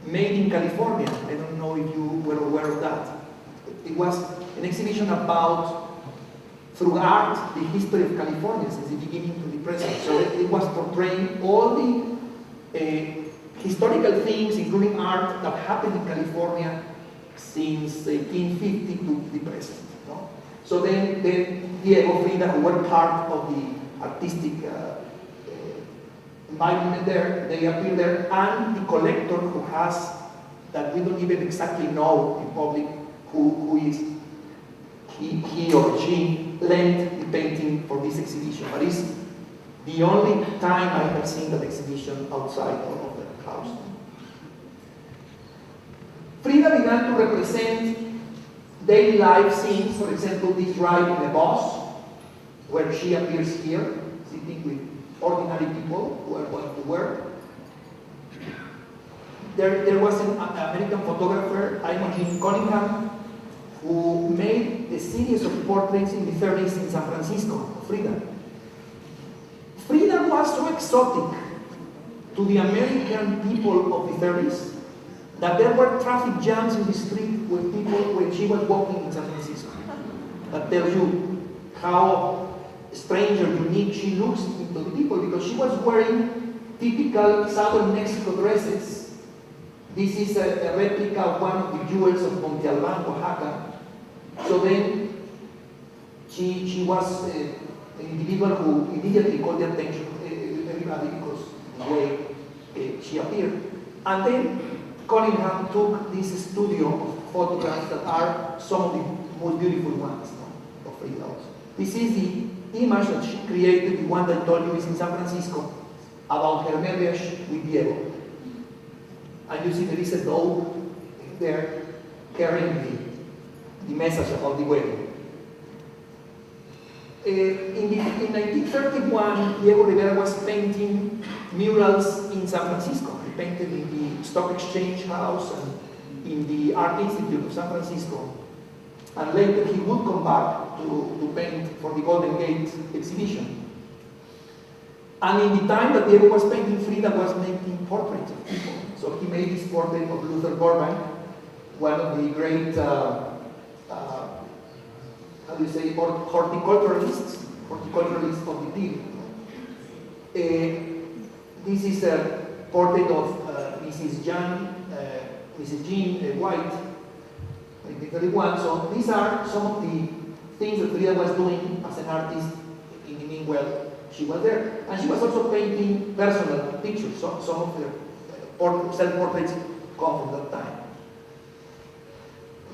Made in California. I don't know if you were aware of that. It was an exhibition about, through art, the history of California since the beginning to the present. So it was portraying all the historical things, including art, that happened in California since 1850 to the present. No? So then Diego, Frida, who were part of the artistic environment there, they appear there, and the collector who has that we don't even exactly know in public who is he or she lent the painting for this exhibition, but it's the only time I have seen that exhibition outside of the house. Frida began to represent daily life scenes, for example, this ride in a bus, where she appears here, sitting with ordinary people who are going to work. There was an American photographer, Imogen Cunningham, who made a series of portraits in the 30s in San Francisco of Frida. Frida was so exotic to the American people of the 30s that there were traffic jams in the street with people when she was walking in San Francisco. That tells you how strange or unique she looks into the people, because she was wearing typical southern Mexico dresses. This is a replica of one of the jewels of Monte Alban, Oaxaca. So then she was an individual who immediately called the attention of everybody because of the way she appeared. And then Cunningham took this studio of photographs that are some of the most beautiful ones of Frida. This is the image that she created, the one that I told you is in San Francisco, about her marriage with Diego. And you see there is a dog there carrying the message about the wedding. In 1931, Diego Rivera was painting murals in San Francisco. He painted in the Stock Exchange House and in the Art Institute of San Francisco. And later he would come back to paint for the Golden Gate exhibition. And in the time that Diego was painting, Frida was making portraits of people. So he made this portrait of Luther Burbank, one of the great, how do you say, horticulturalists of the period. This is a portrait of Mrs. Jean White, 1931. So these are some of the things that Frida was doing as an artist in the meanwhile she was there. And she was also painting personal pictures. So some of her self-portraits come from that time.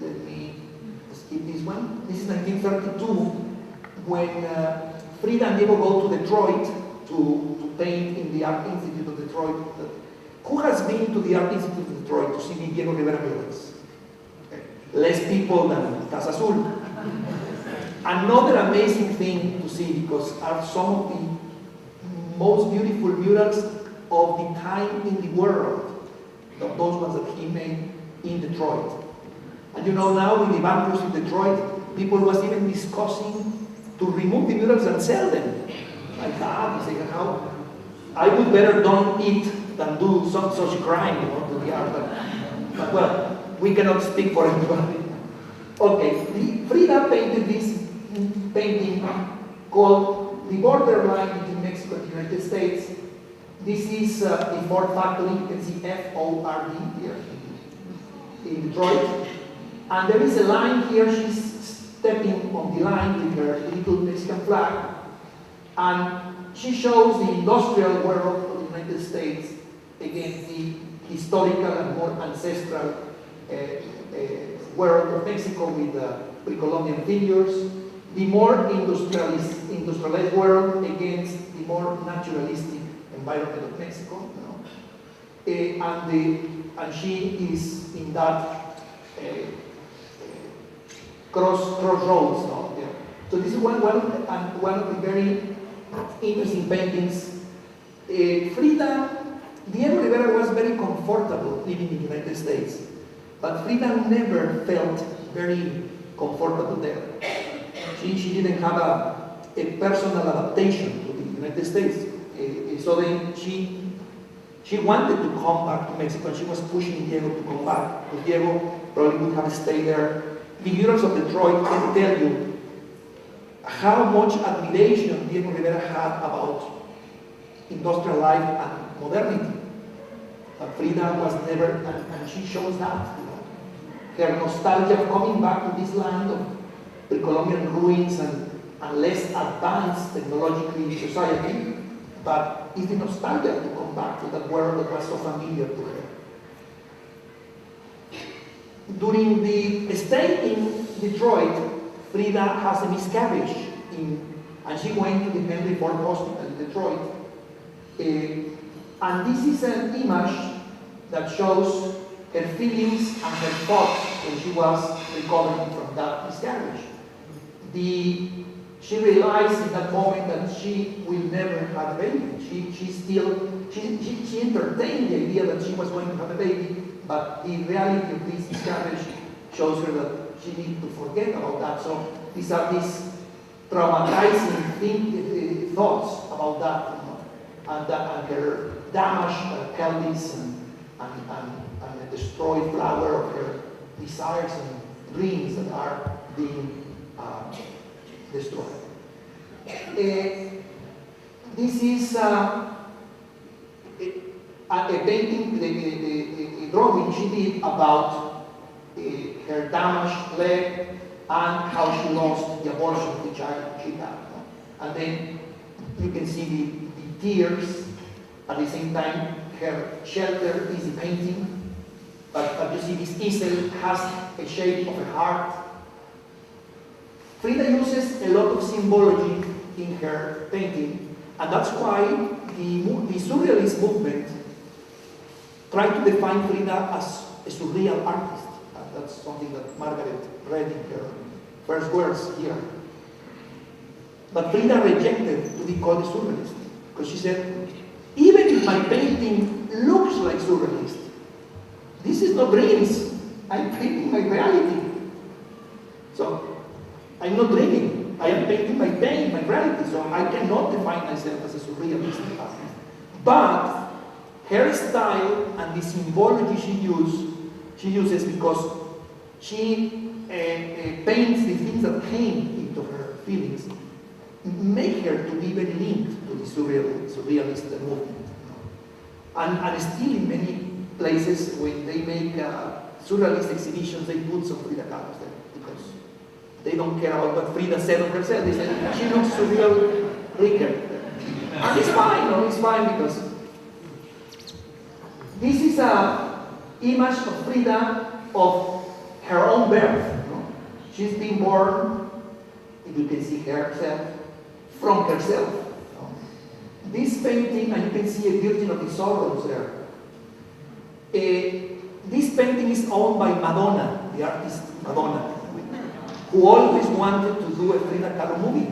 Let me skip this one. This is 1932, when Frida and Diego go to Detroit to paint in the Art Institute of Detroit. Who has been to the Art Institute of Detroit to see the Diego Rivera murals? Okay. Less people than Casa Azul. Another amazing thing to see, because are some of the most beautiful murals of the time in the world, those ones that he made in Detroit. And you know, now with the bankruptcy in Detroit, people was even discussing to remove the murals and sell them. Like that, you say, how? I would better don't eat than do such a crime, to the art. But well, we cannot speak for everybody. Okay, Frida painted this painting called The Borderline Between Mexico and the United States. This is the Ford factory. You can see F-O-R-D here in Detroit. And there is a line here. She's stepping on the line with her little Mexican flag. And she shows the industrial world of the United States against the historical and more ancestral world of Mexico with pre-Columbian figures, the more industrialized world against the more naturalistic environment of Mexico. You know? And she is in that crossroads. No? Yeah. So this is one of the very interesting paintings. Frida, Diego Rivera was very comfortable living in the United States, but Frida never felt very comfortable there. She didn't have a personal adaptation to the United States. So then she wanted to come back to Mexico, and she was pushing Diego to come back, because Diego probably would have stayed there. The murals of Detroit can tell you how much admiration Diego Rivera had about industrial life and modernity. But Frida was never, and she shows that. You know, her nostalgia of coming back to this land of pre-Columbian ruins and less advanced technologically society, but it's the nostalgia to come back to that world that was so familiar to her. During the stay in Detroit, Frida has a miscarriage, and she went to the Henry Ford Hospital in Detroit. And this is an image that shows her feelings and her thoughts when she was recovering from that miscarriage. She realized in that moment that she will never have a baby. She entertained the idea that she was going to have a baby, but the reality of this miscarriage shows her that she needs to forget about that. So these are these traumatizing thoughts about that, and her damaged pelvis and a destroyed flower of her desires and dreams that are being destroyed. This is a painting, a drawing she did about her damaged leg and how she lost the abortion of the child she had. And then you can see the tears. At the same time, her shelter is the painting. But you see this easel has a shape of a heart. Frida uses a lot of symbology in her painting, and that's why the Surrealist movement tried to define Frida as a surreal artist. And that's something that Margaret read in her first words here. But Frida rejected to be called a surrealist, because she said, even if my painting looks like surrealist, this is not dreams. I'm painting my reality. So, I'm not dreaming. I am painting my pain, my reality. So, I cannot define myself as a surrealist artist. But her style and the symbology she uses because she paints the things that came into her feelings, make her to be very linked to the surrealist movement. And still in many places, when they make surrealist exhibitions, they put some Frida Kahlo there because they don't care about what Frida said of herself. They say, she looks surreal, richer. And it's fine, it's fine because this is an image of Frida of her own birth. She's been born, you can see herself, from herself. This painting, and you can see a Virgin of the Sorrows there. This painting is owned by Madonna, the artist Madonna, who always wanted to do a Frida Kahlo movie.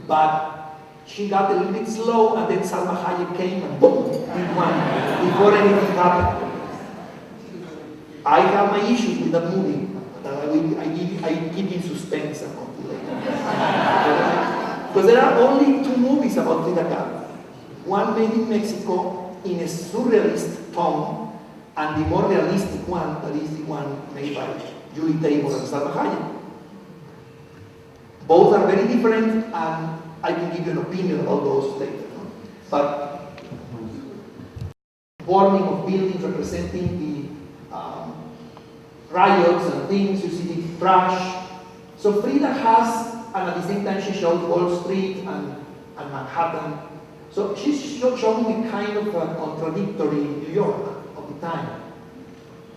But she got a little bit slow, and then Salma Hayek came and boom, did one before anything happened. I have my issues with that movie that I keep in suspense about later. Because there are only two movies about Frida Kahlo. One made in Mexico in a surrealist tone, and the more realistic one, that is the one made by Julie Taymor and Salma Hayek. Both are very different, and I can give you an opinion about those later. But burning of buildings representing the riots and things, you see the trash. So Frida has, and at the same time she showed Wall Street and Manhattan. So she's showing a kind of a contradictory New York of the time.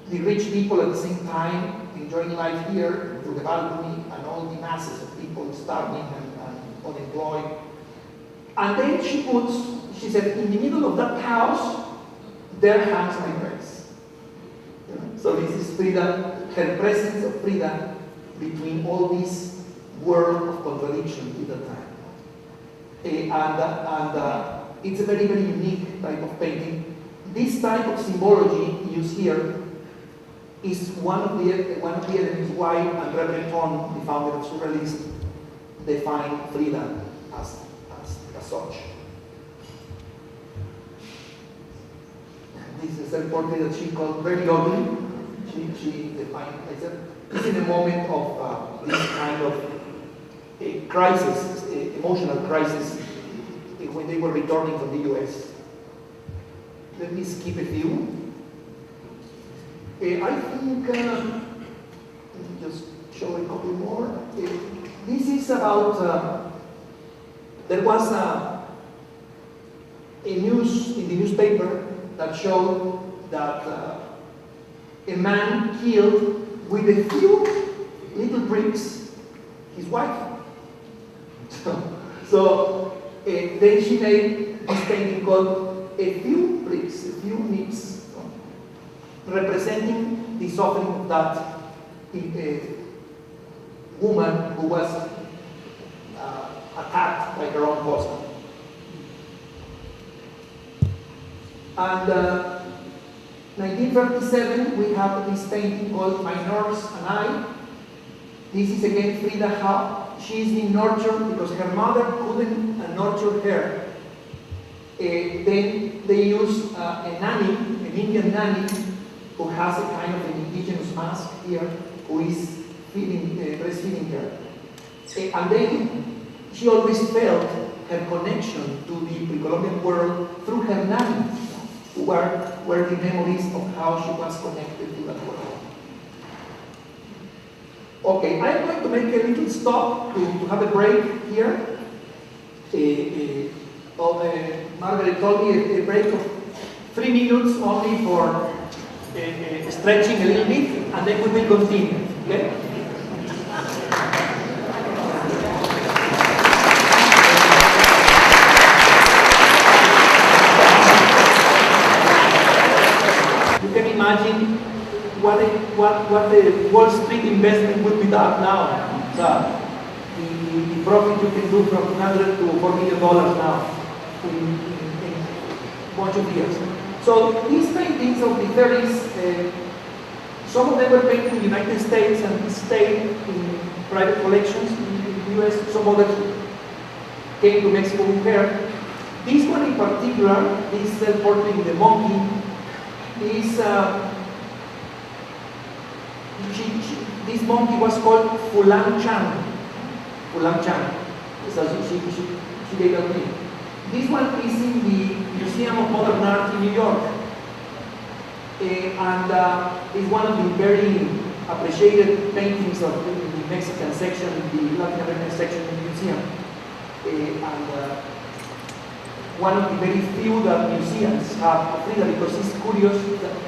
The rich people at the same time enjoying life here through the balcony, and all the masses of people starving and unemployed. And then she said, in the middle of that house, there hangs my dress. So this is Frida, her presence of Frida between all this world of contradiction at that time. And it's a very, very unique type of painting. This type of symbology used here is one of the elements why André Breton, the founder of Surrealism, defined Frida as such. This is a portrait that she called very ugly. She defined herself. It's in a moment of this kind of a crisis, emotional crisis, when they were returning from the US. Let me skip a few. I think, let me just show a couple more. This is about, there was a news in the newspaper that showed that a man killed with a few little bricks his wife. So then she made this painting called A Few Bricks, A Few Nips, representing the suffering of that woman who was attacked by her own husband. And 1937, we have this painting called My Nurse and I. This is again Frida Kahlo. She is being nurtured because her mother couldn't nurture her. Then they use a nanny, an Indian nanny, who has a kind of an indigenous mask here, who is breastfeeding her. And then she always felt her connection to the pre-Columbian world through her nanny, who were the memories of how she was connected to that world. Okay, I'm going to make a little stop to have a break here. Margaret told me a break of 3 minutes only for stretching a little bit, and then we will continue. Okay? You can imagine what the Wall Street investment would be done now. So the profit you can do from $200 to $4 million now in a bunch of years. So these paintings of the 30s, some of them were painted in the United States and stayed in private collections in the US. Some others came to Mexico with her. This one in particular, this self-portrait with the monkey, is this monkey was called Fulan Chan. Fulan Chan. So she gave that name. This one is in the Museum of Modern Art in New York. And is one of the very appreciated paintings of the Mexican section, the Latin American section in the museum. And one of the very few that museums have of Frida, because it's curious,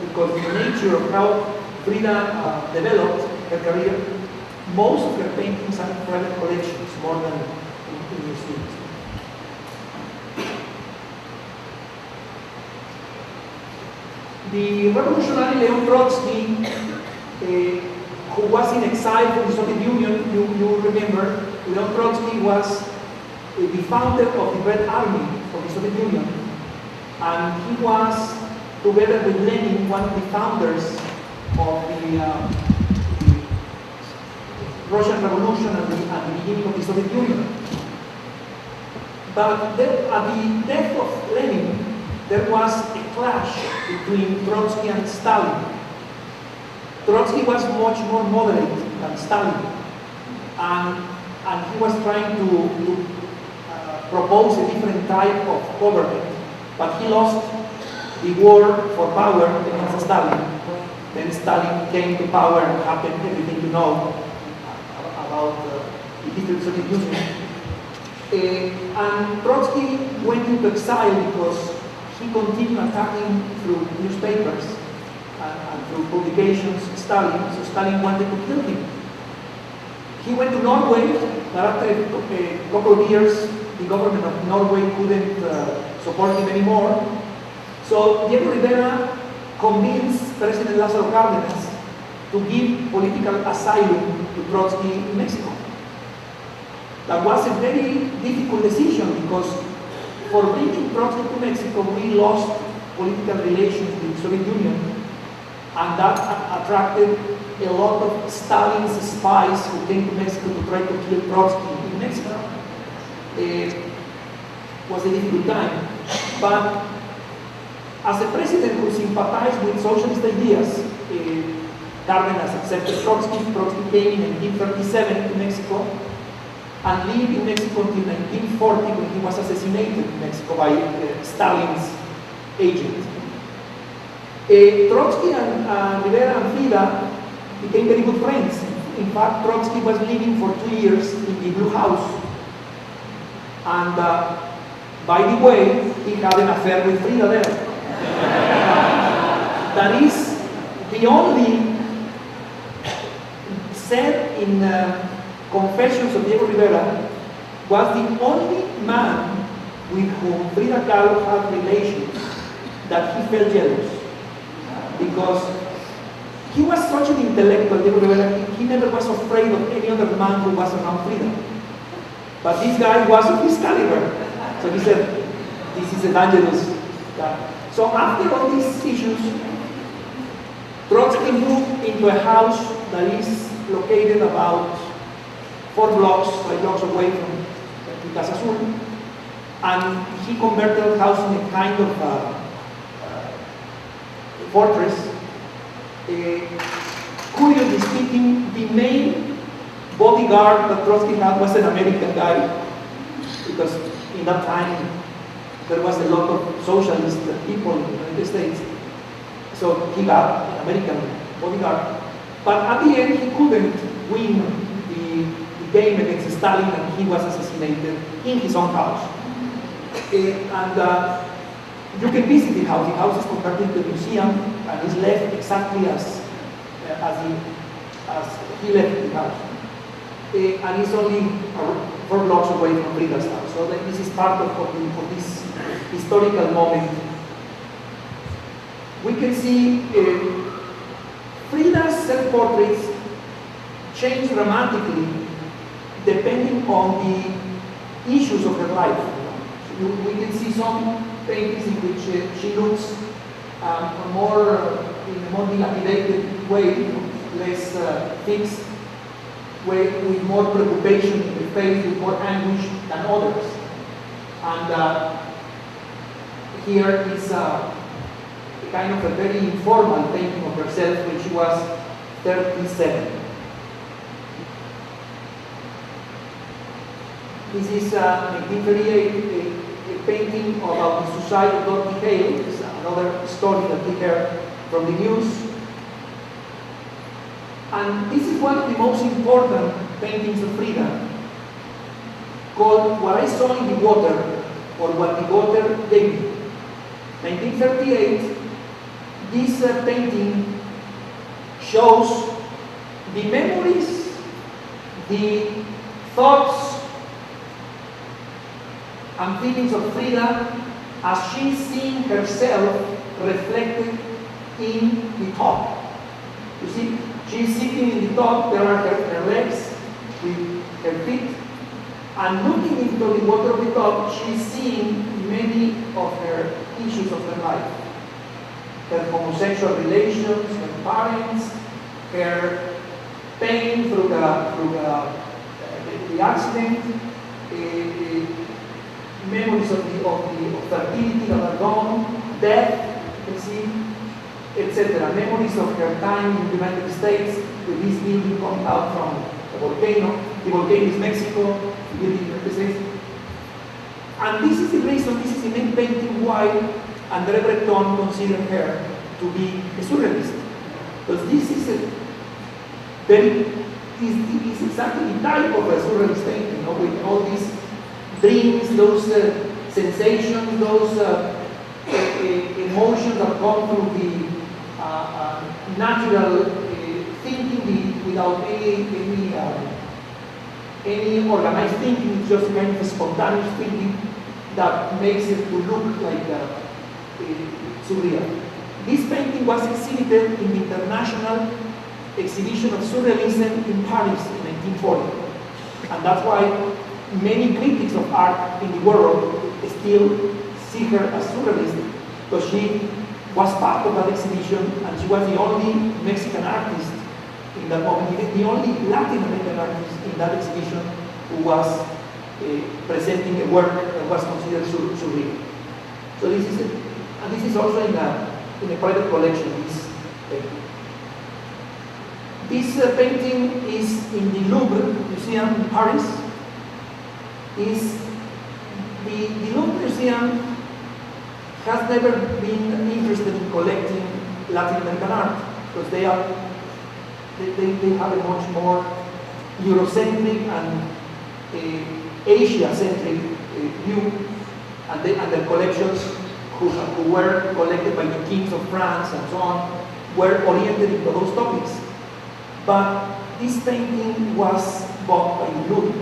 because the nature of how Frida developed her career, most of her paintings are in private collections more than in museums. The revolutionary Leon Trotsky, who was in exile from the Soviet Union, you remember, Leon Trotsky was the founder of the Red Army of the Soviet Union. And he was, together with Lenin, one of the founders of the Russian Revolution and the beginning of the Soviet Union. But then, at the death of Lenin, there was a clash between Trotsky and Stalin. Trotsky was much more moderate than Stalin, and he was trying to propose a different type of government, but he lost the war for power against Stalin. Then Stalin came to power and happened everything you know about the history of the Soviet Union. And Trotsky went into exile because he continued attacking through newspapers and through publications Stalin, so Stalin wanted to kill him. He went to Norway, but after a couple of years, the government of Norway couldn't support him anymore. So Diego Rivera convinced President Lázaro Cárdenas to give political asylum to Trotsky in Mexico. That was a very difficult decision because for bringing Trotsky to Mexico, we lost political relations with the Soviet Union, and that attracted a lot of Stalin's spies who came to Mexico to try to kill Trotsky in Mexico. It was a difficult time, but as a president who sympathized with socialist ideas, Cárdenas accepted Trotsky. Trotsky came in 1937 to Mexico and lived in Mexico until 1940 when he was assassinated in Mexico by Stalin's agent. Trotsky and Rivera and Frida became very good friends. In fact, Trotsky was living for 2 years in the Blue House. And by the way, he had an affair with Frida there. That is the only said in Confessions of Diego Rivera, was the only man with whom Frida Kahlo had relations that he felt jealous. Because he was such an intellectual, Diego Rivera, he never was afraid of any other man who was around Frida. But this guy was of his caliber. So he said, this is a dangerous guy. So after all these issues, Trotsky moved into a house that is located about 5 blocks away from Casa Azul, and he converted the house in a kind of fortress. Curiously speaking, the main bodyguard that Trotsky had was an American guy, because in that time there was a lot of socialist people in the United States. So he got an American bodyguard. But at the end, he couldn't win the game against Stalin, and he was assassinated in his own house. And you can visit the house. The house is converted into a museum and is left exactly as he left the house. And it's only 4 blocks away from Frida's house. So this is part of this historical moment. We can see Frida's self-portraits change dramatically depending on the issues of her life. We can see some paintings in which she looks in a more dilapidated way, less fixed, with more preoccupation in the face, with more anguish than others. And here is kind of a very informal painting of herself when she was 37. This is 1938, a painting about the suicide of Frida Kahlo. It's another story that we heard from the news. And this is one of the most important paintings of Frida, called What I Saw in the Water, or What the Water Gave Me. 1938, this painting shows the memories, the thoughts and feelings of Frida as she's seeing herself reflected in the top. You see, she's sitting in the top, there are her legs with her feet, and looking into the water of the top, she's seeing many of her issues of her life. Her homosexual relations, her parents, her pain through the accident, memories of fertility that are gone, death, you can see, etc. Memories of her time in the United States, with this building coming out from the volcano. The volcano is Mexico, the building in the United States. And this is the reason, this is the main painting why André Breton considered her to be a surrealist. Because this is is exactly the type of a surrealist painting, you know, with all these dreams, those sensations, those emotions that come through the natural thinking without any organized thinking. It's just kind of a spontaneous thinking that makes it to look like surreal. This painting was exhibited in the International Exhibition of Surrealism in Paris in 1940. And that's why many critics of art in the world still see her as surrealist, because she was part of that exhibition, and she was the only Mexican artist in that moment, the only Latin American artist in that exhibition who was presenting a work that was considered surreal. So this is it. And this is also in a private collection, this painting. This painting is in the Louvre Museum in Paris. The Louvre Museum has never been interested in collecting Latin American art, because they have a much more Eurocentric and Asia-centric view, and their collections, who were collected by the kings of France and so on, were oriented into those topics. But this painting was bought by Louvre,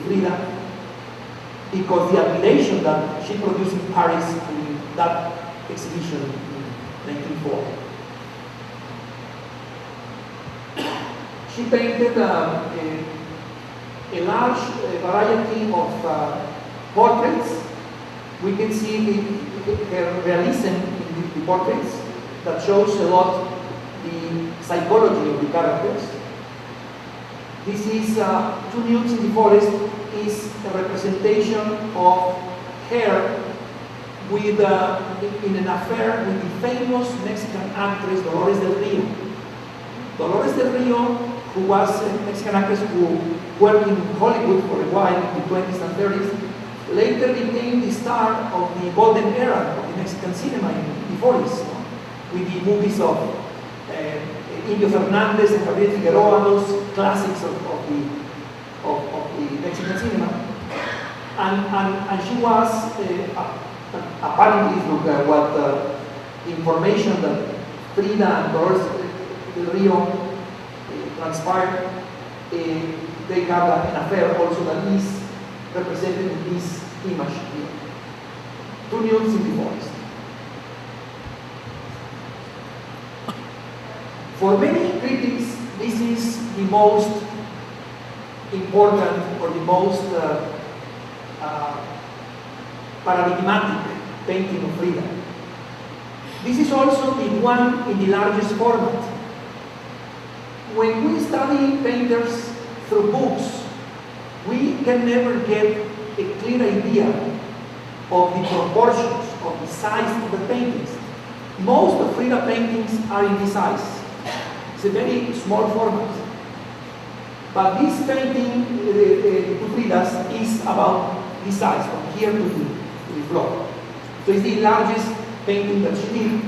Frida, because the admiration that she produced in Paris in that exhibition in 1940. She painted a large variety of portraits. We can see her realism in the portraits that shows a lot the psychology of the characters. This is Two Nudes in the Forest is a representation of her with in an affair with the famous Mexican actress Dolores del Rio. Dolores del Rio, who was a Mexican actress who worked in Hollywood for a while in the 20s and 30s, later became the star of the golden era of the Mexican cinema in the 40s, with the movies of Indio Fernandez and Gabriel Figueroa, those classics of the Mexican cinema. And she was, apparently, through what information that Frida and Dolores del Rio transpired, they had an affair also that is represented in this image here. Two Nudes in the Forest. For many critics, this is the most important or the most paradigmatic painting of Frida. This is also the one in the largest format. When we study painters through books, we can never get a clear idea of the proportions, of the size of the paintings. Most of Frida paintings are in this size. It's a very small format. But this painting, the two Fridas, is about this size, from here to the floor. So it's the largest painting that she did,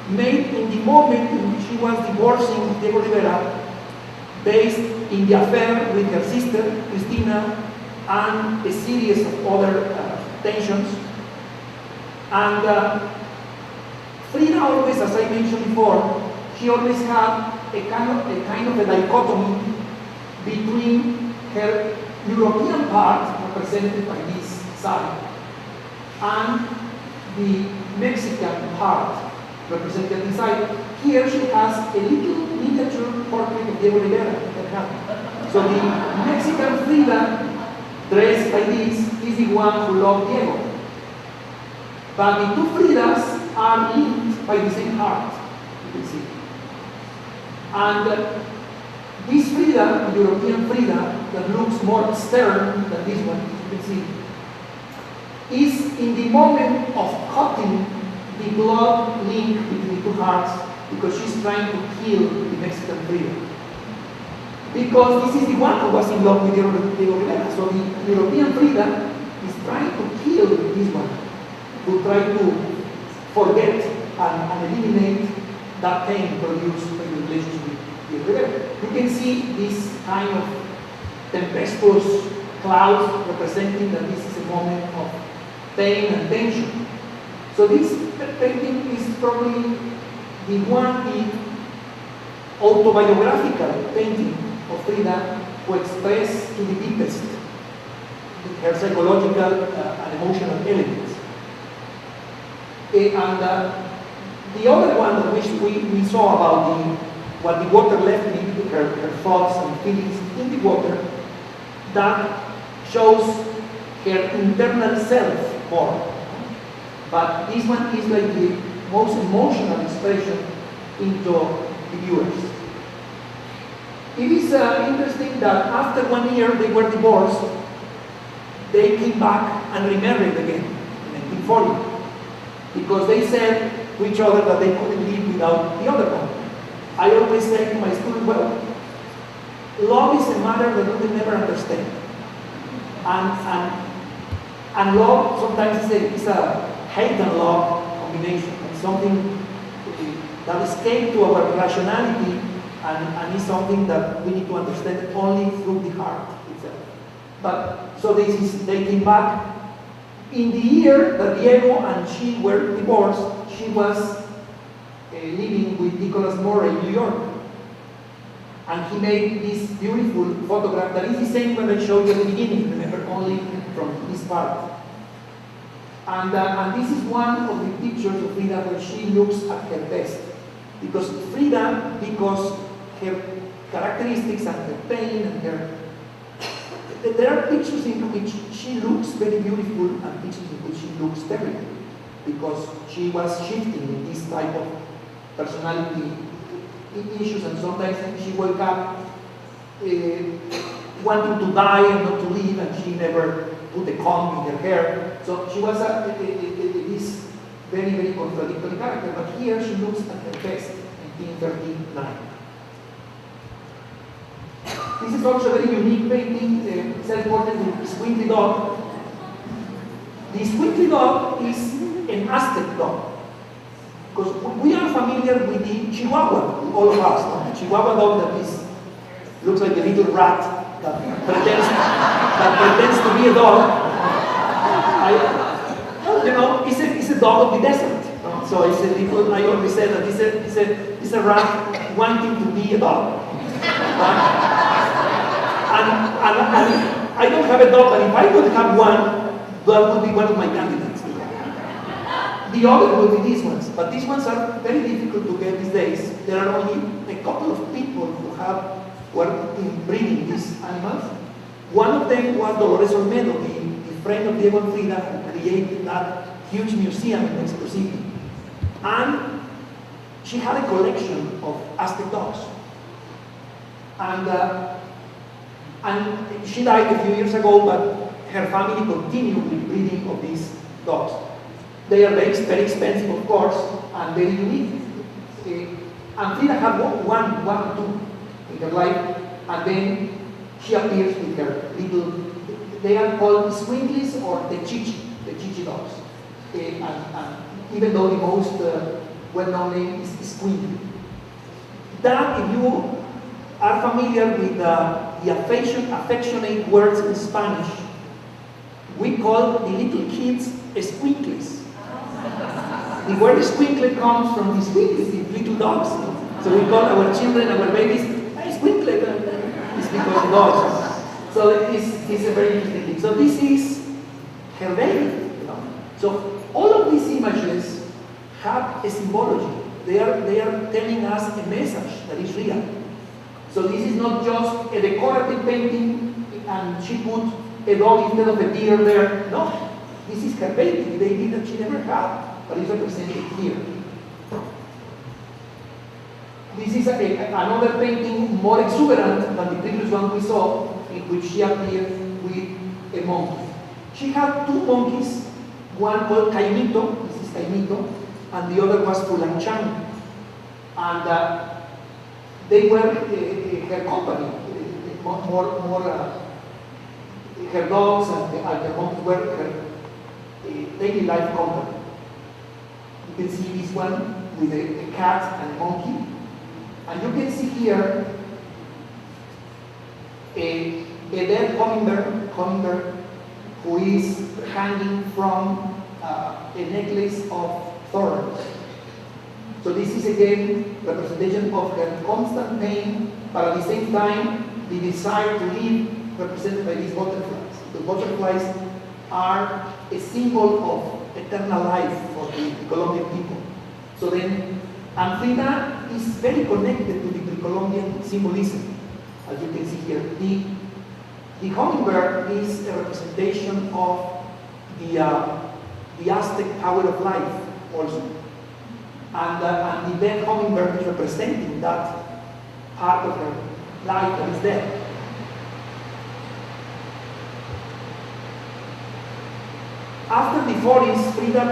made in the moment in which she was divorcing Diego Rivera, based in the affair with her sister, Cristina, and a series of other tensions. And Frida always, as I mentioned before, she always had a kind of a dichotomy between her European part, represented by this side, and the Mexican part, represented this side. Here she has a little miniature portrait of Diego Rivera in her hand. So the Mexican Frida, dressed like this, is the one who loved Diego. But the two Fridas are linked by the same heart, you can see. And this Frida, the European Frida, that looks more stern than this one, you can see, is in the moment of cutting the blood link between the two hearts, because she's trying to kill the Mexican Frida. Because this is the one who was in love with Diego Rivera. So the European Frida is trying to kill this one, to try to forget and eliminate that pain produced by the relationship with Diego Rivera. You can see this kind of tempestuous clouds representing that this is a moment of pain and tension. So this painting is probably the one autobiographical painting of Frida who expressed to the deepest her psychological and emotional elements. And the other one that we saw about what the water left in her thoughts and feelings in the water, that shows her internal self more. But this one is like the most emotional expression into the viewers. It is interesting that after 1 year they were divorced, they came back and remarried again in 1940, because they said to each other that they couldn't live without the other one. I always say to my students, well, love is a matter that you will never understand. And love sometimes is a hate and love combination. It's something that escapes to our rationality, and is something that we need to understand only through the heart itself. But so they came back. In the year that Diego and she were divorced, she was living with Nicholas Morey in New York. And he made this beautiful photograph that is the same one I showed you at the beginning, remember, only from this part. And this is one of the pictures of Frida where she looks at her best. Because Frida, because her characteristics and her pain and her... There are pictures in which she looks very beautiful and pictures in which she looks terrible. Because she was shifting in this type of personality issues, and sometimes she woke up wanting to die and not to live, and she never put a comb in her hair. So she was this very, very contradictory character. But here she looks at her best, 1939. This is also a very unique painting, self-portrait with the squinkly dog. The squinkly dog is an Aztec dog. Because we are familiar with the Chihuahua, all of us. No? The Chihuahua dog that looks like a little rat that pretends to be a dog. It's a dog of the desert. No? So it's a little, I always say that it's a rat wanting to be a dog. And I don't have a dog, but if I would have one, that would be one of my candidates. The other will be these ones, but these ones are very difficult to get these days. There are only a couple of people who are breeding these animals. One of them was Dolores Olmedo, the friend of Diego and Frida, who created that huge museum in Mexico City. And she had a collection of Aztec dogs. And she died a few years ago, but her family continued with breeding of these dogs. They are very, very expensive, of course, and very unique. And Frida had one or two in her life, and then she appears with her little, they are called squinklies or the chichi dogs. And even though the most well-known name is squinkly. That, if you are familiar with the affectionate words in Spanish, we call the little kids squinklies. The word squinkle comes from the squinkles, the little dogs. So we call our children, our babies, squinkle. It's because of dogs. So it's a very interesting thing. So this is her baby. So all of these images have a symbology. They are telling us a message that is real. So this is not just a decorative painting and she put a dog instead of a deer there. No, this is her baby, the baby that she never had, but is represented here. This is another painting more exuberant than the previous one we saw, in which she appeared with a monkey. She had two monkeys, one called Caimito, this is Caimito, and the other was Fulanchang. And they were her company, her dogs and her monkeys were her daily life company. You can see this one with a cat and a monkey. And you can see here a dead hummingbird who is hanging from a necklace of thorns. So this is again representation of her constant pain, but at the same time the desire to live, represented by these butterflies. The butterflies are a symbol of eternal life for the Colombian people. So then, and Frida is very connected to the pre-Columbian symbolism, as you can see here. The hummingbird is a representation of the Aztec power of life also. And the dead hummingbird is representing that part of her life that is dead. After the 40s, Frida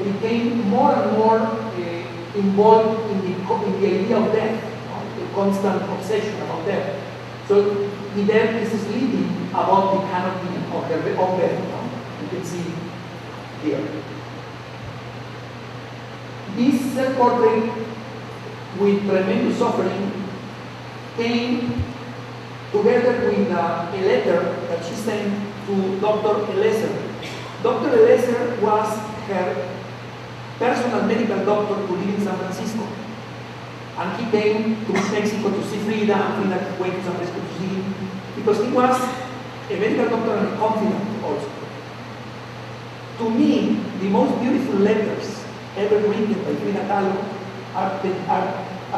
became more and more involved in the idea of death, a constant obsession about death. So the death is sleeping above the canopy of her own bed. You can see here. This self-portrait with tremendous suffering came together with a letter that she sent to Dr. Elezer. Dr. Elezer was her personal medical doctor to live in San Francisco. And he came to Mexico to see Frida, and Frida went to San Francisco to see him, because he was a medical doctor and a confidant also. To me, the most beautiful letters ever written by Frida Kahlo are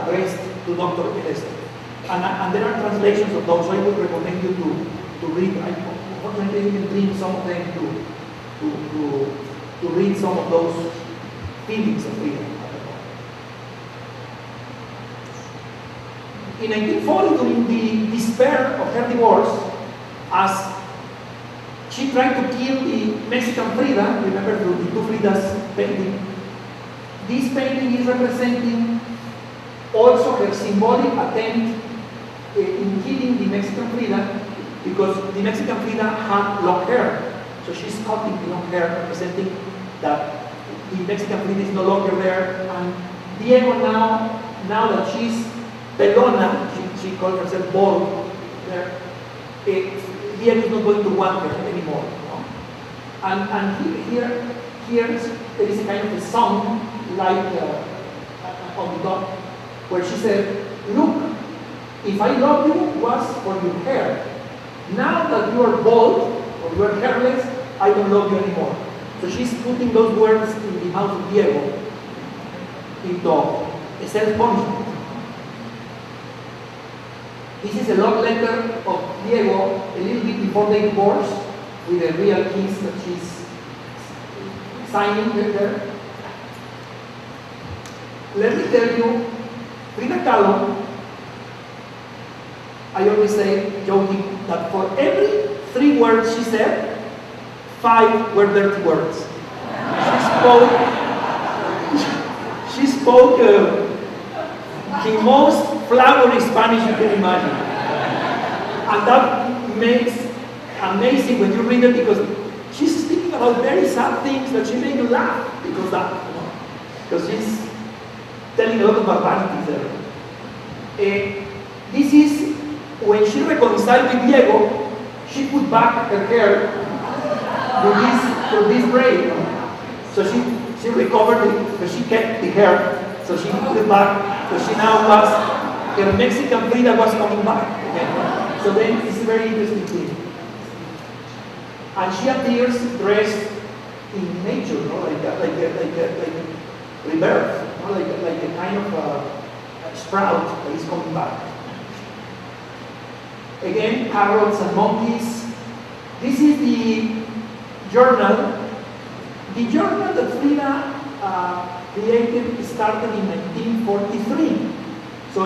addressed to Dr. Elester. And there are translations of those, so I would recommend you to read. Unfortunately, I didn't bring some of them to read some of those feelings of Frida. In 1940, during the despair of her divorce, as she tried to kill the Mexican Frida, remember the two Fridas painting, this painting is representing also her symbolic attempt in killing the Mexican Frida, because the Mexican Frida had long hair. So she's cutting the long hair, representing that the Mexican Frida is no longer there. And Diego now that she's pelona, she called herself bald there, Diego is not going to want her anymore. No? And here there is a kind of a song like on the top, where she said, "Look, if I love you was for your hair. Now that you are bald or you are hairless, I don't love you anymore." So she's putting those words in the mouth of Diego into a self-punishment. This is a love letter of Diego a little bit before they divorce, with a real kiss that she's signing there. Let me tell you, Frida Kahlo, I always say, joking, that for every 3 words she said, 5 were dirty words. She spoke the most flowery Spanish you can imagine. And that makes amazing when you read it, because she's speaking about very sad things that she made you laugh because because she's telling a lot of barbarities there. This is when she reconciled with Diego, she put back her hair to this braid. So she recovered it, but she kept the hair. So she put it back. So she now her Mexican Frida was coming back again. So then it's a very interesting thing. And she appears dressed in nature, like rebirth, like a kind of sprout that is coming back. Again, parrots and monkeys. This is the journal. The journal that Frida created started in 1943. So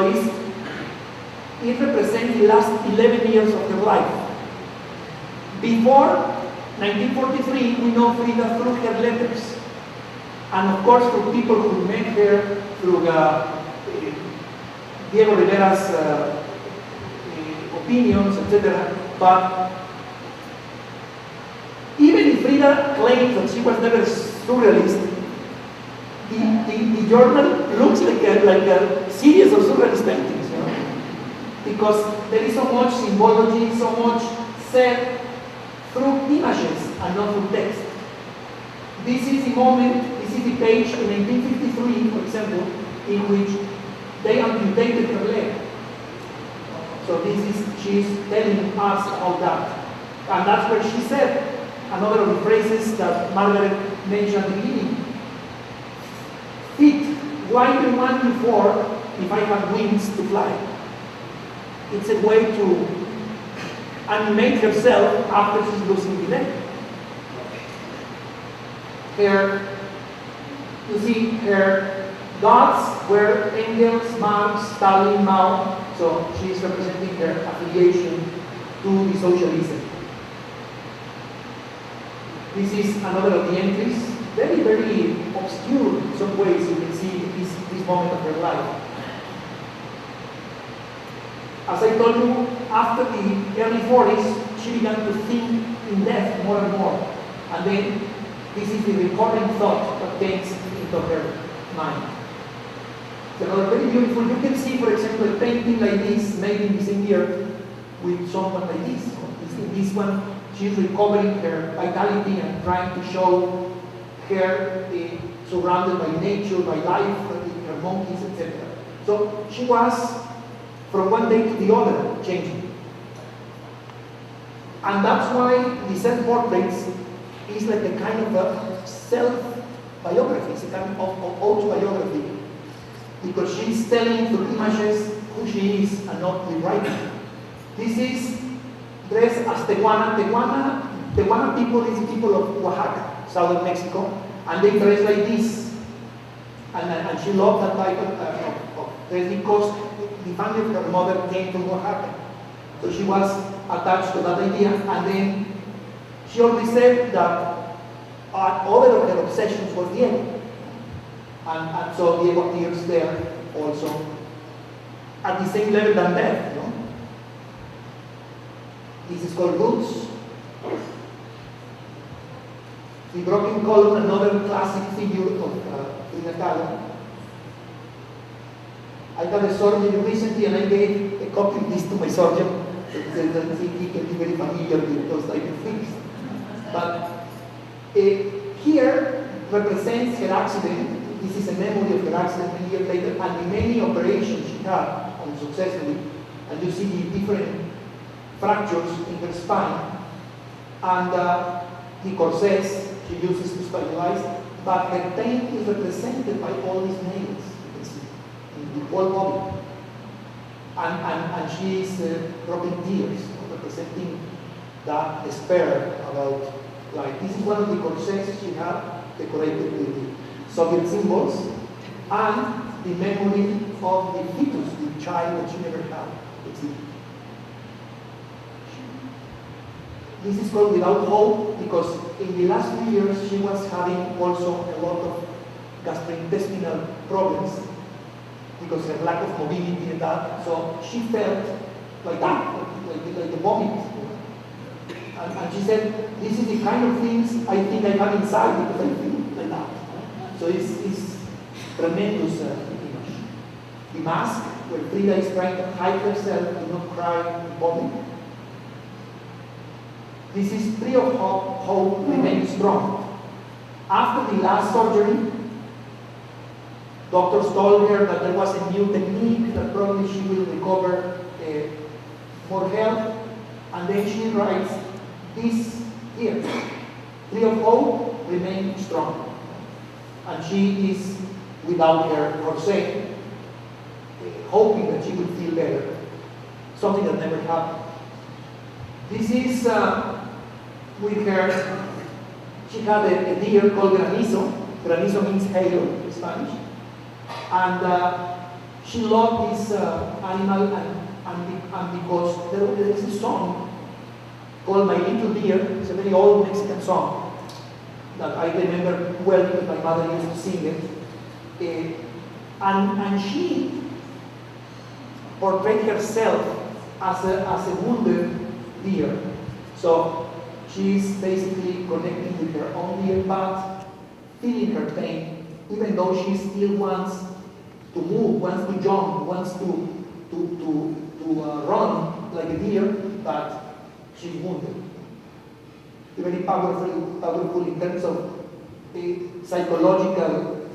it represents the last 11 years of her life. Before 1943, we know Frida through her letters. And of course, through people who met her, through Diego Rivera's opinions, etc. But even if Frida claims that she was never surrealist, the journal looks like a series of surrealist paintings, you know? Because there is so much symbology, so much said through images and not through text. This is the moment, this is the page in 1953, for example, in which they amputated her leg. So she's telling us about that. And that's where she said another of the phrases that Margaret mentioned at the beginning. Feet, why do you want me for if I have wings to fly? It's a way to animate herself after she's losing the leg. You see, her gods were angels, monks, Stalin, Mao. So she's representing her affiliation to the socialism. This is another of the entries, very, very obscure in some ways. You can see this moment of her life. As I told you, after the early 40s, she began to think in death more and more. And then this is the recurring thought that came into her mind. Another very beautiful, you can see, for example, a painting like this made in the same year with someone like this. In this one, she's recovering her vitality and trying to show her surrounded by nature, by life, her monkeys, etc. So she was, from one day to the other, changing. And that's why the self-portraits is like a kind of a self-biography, it's a kind of autobiography, because she's telling through images who she is and not rewriting. This is dressed as Tehuana. Tehuana people is people of Oaxaca, southern Mexico, and they dress like this. And she loved that type of dress because the family of her mother came from Oaxaca. So she was attached to that idea, and then she always said that other of her obsessions was the ego. And so the ego appears there also at the same level than death, you know? This is called roots. The broken column, another classic figure of Frida Kahlo. I got a surgeon recently and I gave a copy of this to my surgeon so that he can be very familiar with those type of things. But here represents her accident. This is a memory of her accident many years later and the many operations she had unsuccessfully. And you see the different fractures in her spine and the corsets she uses to stabilize, but her pain is represented by all these nails, you can see, in the whole body. And she is dropping tears, representing that despair about life. This is one of the corsets she had decorated with the Soviet symbols and the memory of the fetus, the child that she never had. This is called Without Hope because in the last few years she was having also a lot of gastrointestinal problems because her lack of mobility and that. So she felt like that, like a vomit. And she said, this is the kind of things I think I have inside because I feel like that. So it's tremendous image. The mask, where Frida is trying to hide herself, to not cry and vomit. This is tree of hope remains strong. After the last surgery, doctors told her that there was a new technique, that probably she will recover more health. And then she writes this here, tree of hope remains strong. And she is without her corset, hoping that she will feel better. Something that never happened. This is with her, she had a deer called Granizo. Granizo means hail in Spanish. And she loved this animal and because there is a song called My Little Deer. It's a very old Mexican song that I remember well because my mother used to sing it. And she portrayed herself as a wounded deer. So she's basically connecting with her own deer, but feeling her pain, even though she still wants to move, wants to jump, wants to run like a deer, but she's wounded. Very powerful in terms of psychological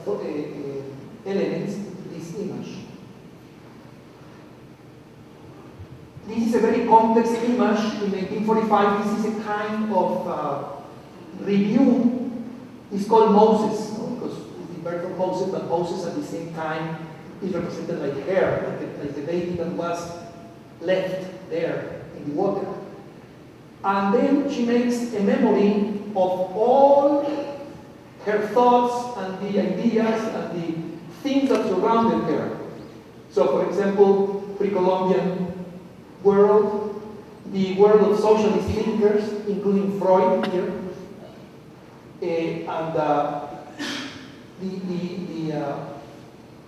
elements, this image. This is a very complex image. In 1945, this is a kind of review. It's called Moses, because it's the birth of Moses, but Moses at the same time is represented like hair, like the baby that was left there in the water. And then she makes a memory of all her thoughts and the ideas and the things that surrounded her. So, for example, pre-Columbian world, the world of socialist thinkers, including Freud here, and the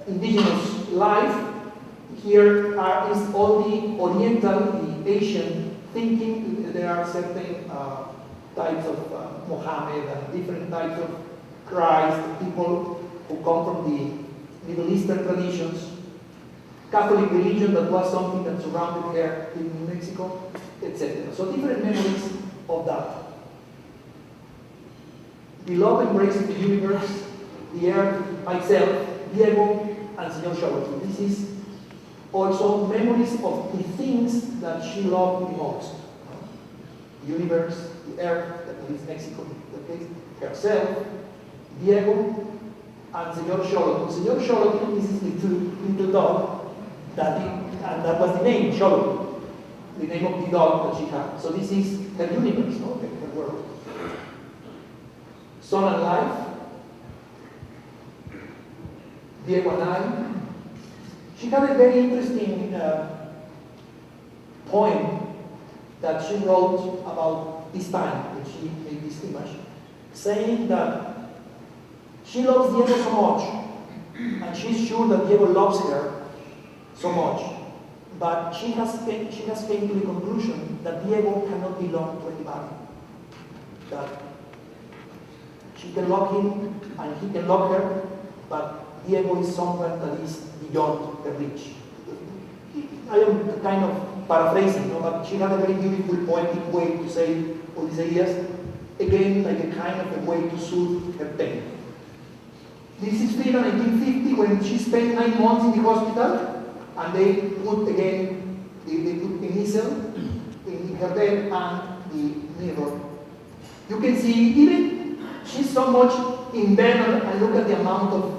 indigenous life. Here is all the Oriental, the Asian thinking. There are certain types of Mohammed and different types of Christ, people who come from the Middle Eastern traditions. Catholic religion, that was something that surrounded her in New Mexico, etc. So different memories of that. The love embraces the universe, the earth, myself, Diego, and Señor Xolotl. This is also memories of the things that she loved the most. The universe, the earth, that is Mexico, okay, herself, Diego, and Señor Xolotl. Señor Xolotl is the little dog and that was the name, Xolotl, the name of the dog that she had. So this is her universe, no? Her world. Son and Life, Diego and I. She had a very interesting poem that she wrote about this time when she made this image, saying that she loves Diego so much, and she's sure that Diego loves her so much, but she has came to the conclusion that Diego cannot belong to anybody. That she can love him and he can love her, but Diego is someone that is beyond her reach. I am kind of paraphrasing, no? But she had a very beautiful poetic way to say all these ideas, again like a kind of a way to soothe her pain. This is Frida 1950 when she spent 9 months in the hospital, and they put again, they put a missile in her bed and the mirror. You can see even she's so much in bed, and look at the amount of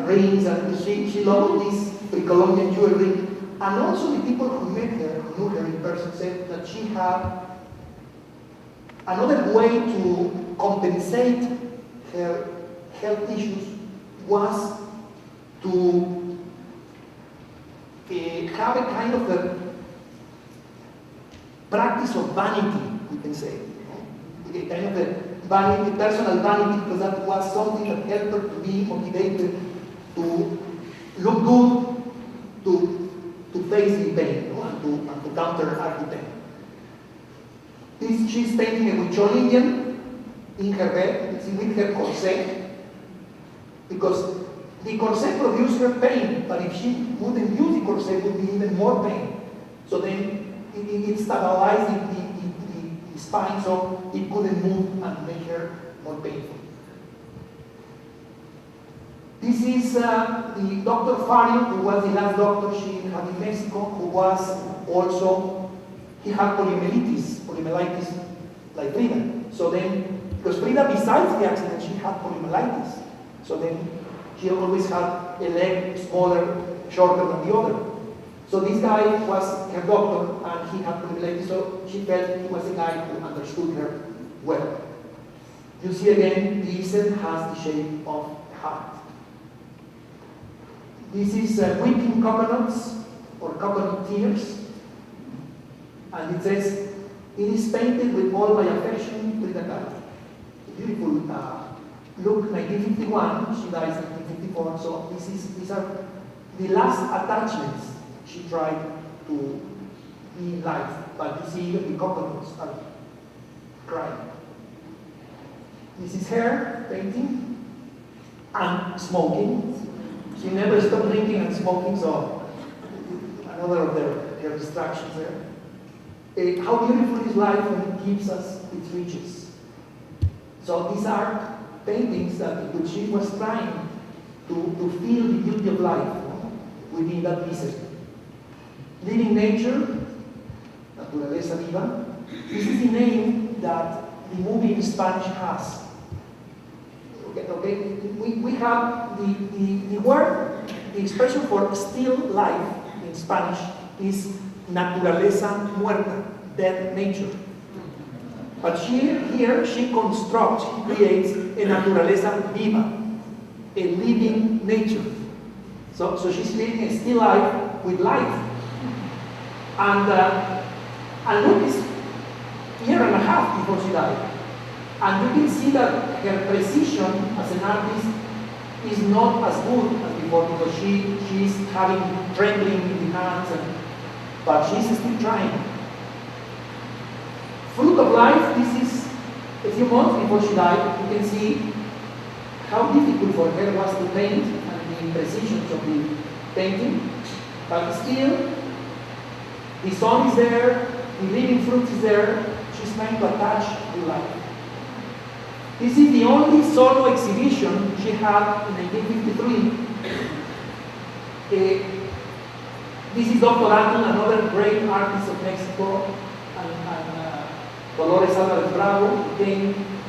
rings, and she loved this pre-Columbian jewelry. And also the people who met her, who knew her in person, said that she had another way to compensate her health issues was to have a kind of a practice of vanity, we can say. A kind of a vanity, personal vanity, because that was something that helped her to be motivated to look good, to face the pain, and to counteract the pain. She's painting a Huichol Indian in her bed, with her corset, because the corset produced her pain, but if she wouldn't use the corset, it would be even more pain. So then it stabilized the spine, so it couldn't move and make her more painful. This is the Dr. Fario, who was the last doctor she had in Mexico, who was also, he had poliomyelitis like Frida. So then, because Frida, besides the accident, she had poliomyelitis. So then, she always had a leg smaller, shorter than the other. So this guy was her doctor, and he had poliomyelitis, so she felt he was a guy who understood her well. You see again, the easel has the shape of a heart. This is Weeping Coconuts, or Coconut Tears, and it says, it is painted with all my affection, Frida Kahlo. Beautiful look, 1951, she dies in 1954, so these are the last attachments she tried to be in life, but you see even the coconuts are crying. This is her painting and smoking. She never stopped drinking and smoking, so another of their distractions there. How beautiful is life when it gives us its riches. So these are paintings that which she was trying to feel the beauty of life within that piece. Living Nature, Naturaleza Viva. This is the name that the movie in Spanish has. Okay. We have the word, the expression for still life in Spanish is naturaleza muerta, dead nature. But here she constructs, she creates a naturaleza viva, a living nature. So she's creating a still life with life. And look, it's a year and a half before she died. And you can see that her precision as an artist is not as good as before, because she's having trembling in the hands, but she's still trying. Fruit of Life, this is a few months before she died. You can see how difficult for her was to paint and the precisions of the painting, but still the sun is there, the living fruit is there, she's trying to attach to life. This is the only solo exhibition she had in 1953. This is Dr. Anton, another great artist of Mexico, and Dolores Alvarez Bravo.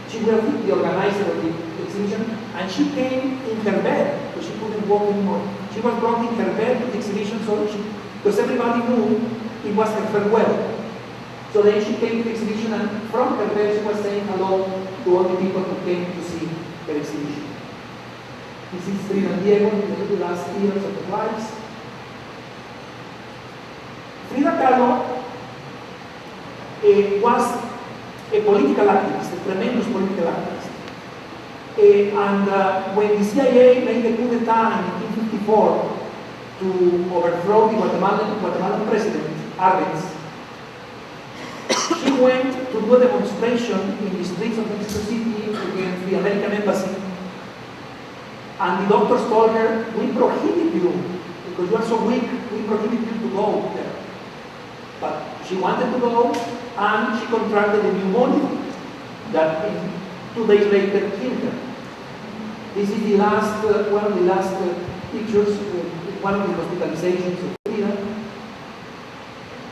She was the organizer of the exhibition, and she came in her bed, because she couldn't walk anymore. She was brought in her bed to the exhibition, because everybody knew it was her farewell. So then she came to the exhibition, and from her bed she was saying hello to all the people who came to see her exhibition. This is Frida and Diego in the last years of their lives. Frida Kahlo was a political activist, a tremendous political activist. When the CIA made the coup d'etat in 1954 to overthrow the Guatemalan president, Arbenz, she went to do a demonstration in the streets of Mexico City against the American embassy. And the doctors told her, we prohibit you, because you are so weak, we prohibit you to go there. But she wanted to go, and she contracted a pneumonia that 2 days later killed her. This is the last, one of the last pictures, one of the hospitalizations of Frida.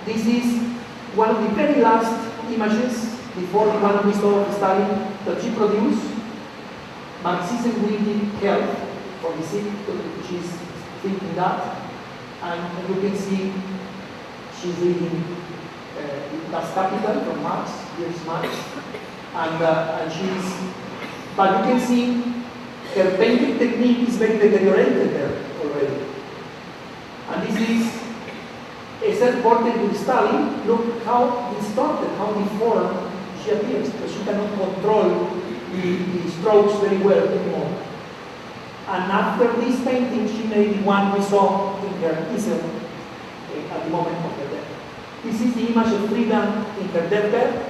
This is one of the very last images before the one we saw of Stalin that she produced. Marxism will give health for the sick, she's thinking that. And you can see she's reading Das Kapital from Marx, here's Marx. And she's, but you can see her painting technique is very deteriorated there already. And this is a self-portrait with Stalin. Look how distorted, how deformed she appears, because she cannot control the strokes very well anymore. And after this painting, she made the one we saw in her easel at the moment of her death. This is the image of Frida in her deathbed.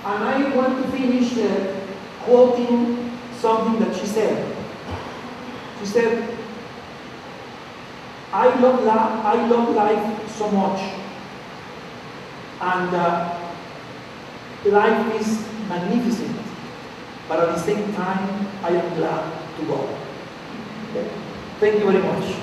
And I want to finish quoting something that she said. She said, I love life so much, and life is magnificent, but at the same time, I am glad to go. Okay? Thank you very much.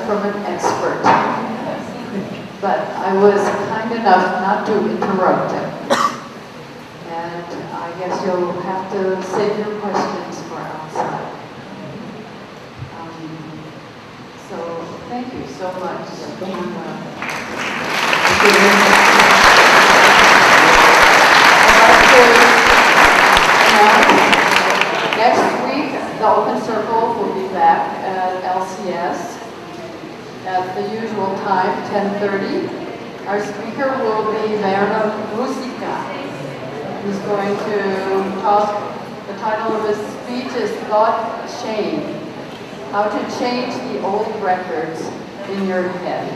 From an expert, but I was kind enough not to interrupt him, and I guess you'll have to save your questions for outside. So thank you so much. Next week, the Open Circle will be back at LCS. At the usual time, 10:30. Our speaker will be Werner Rusica, who's going to talk. The title of his speech is Thought Chain: How to Change the Old Records in Your Head.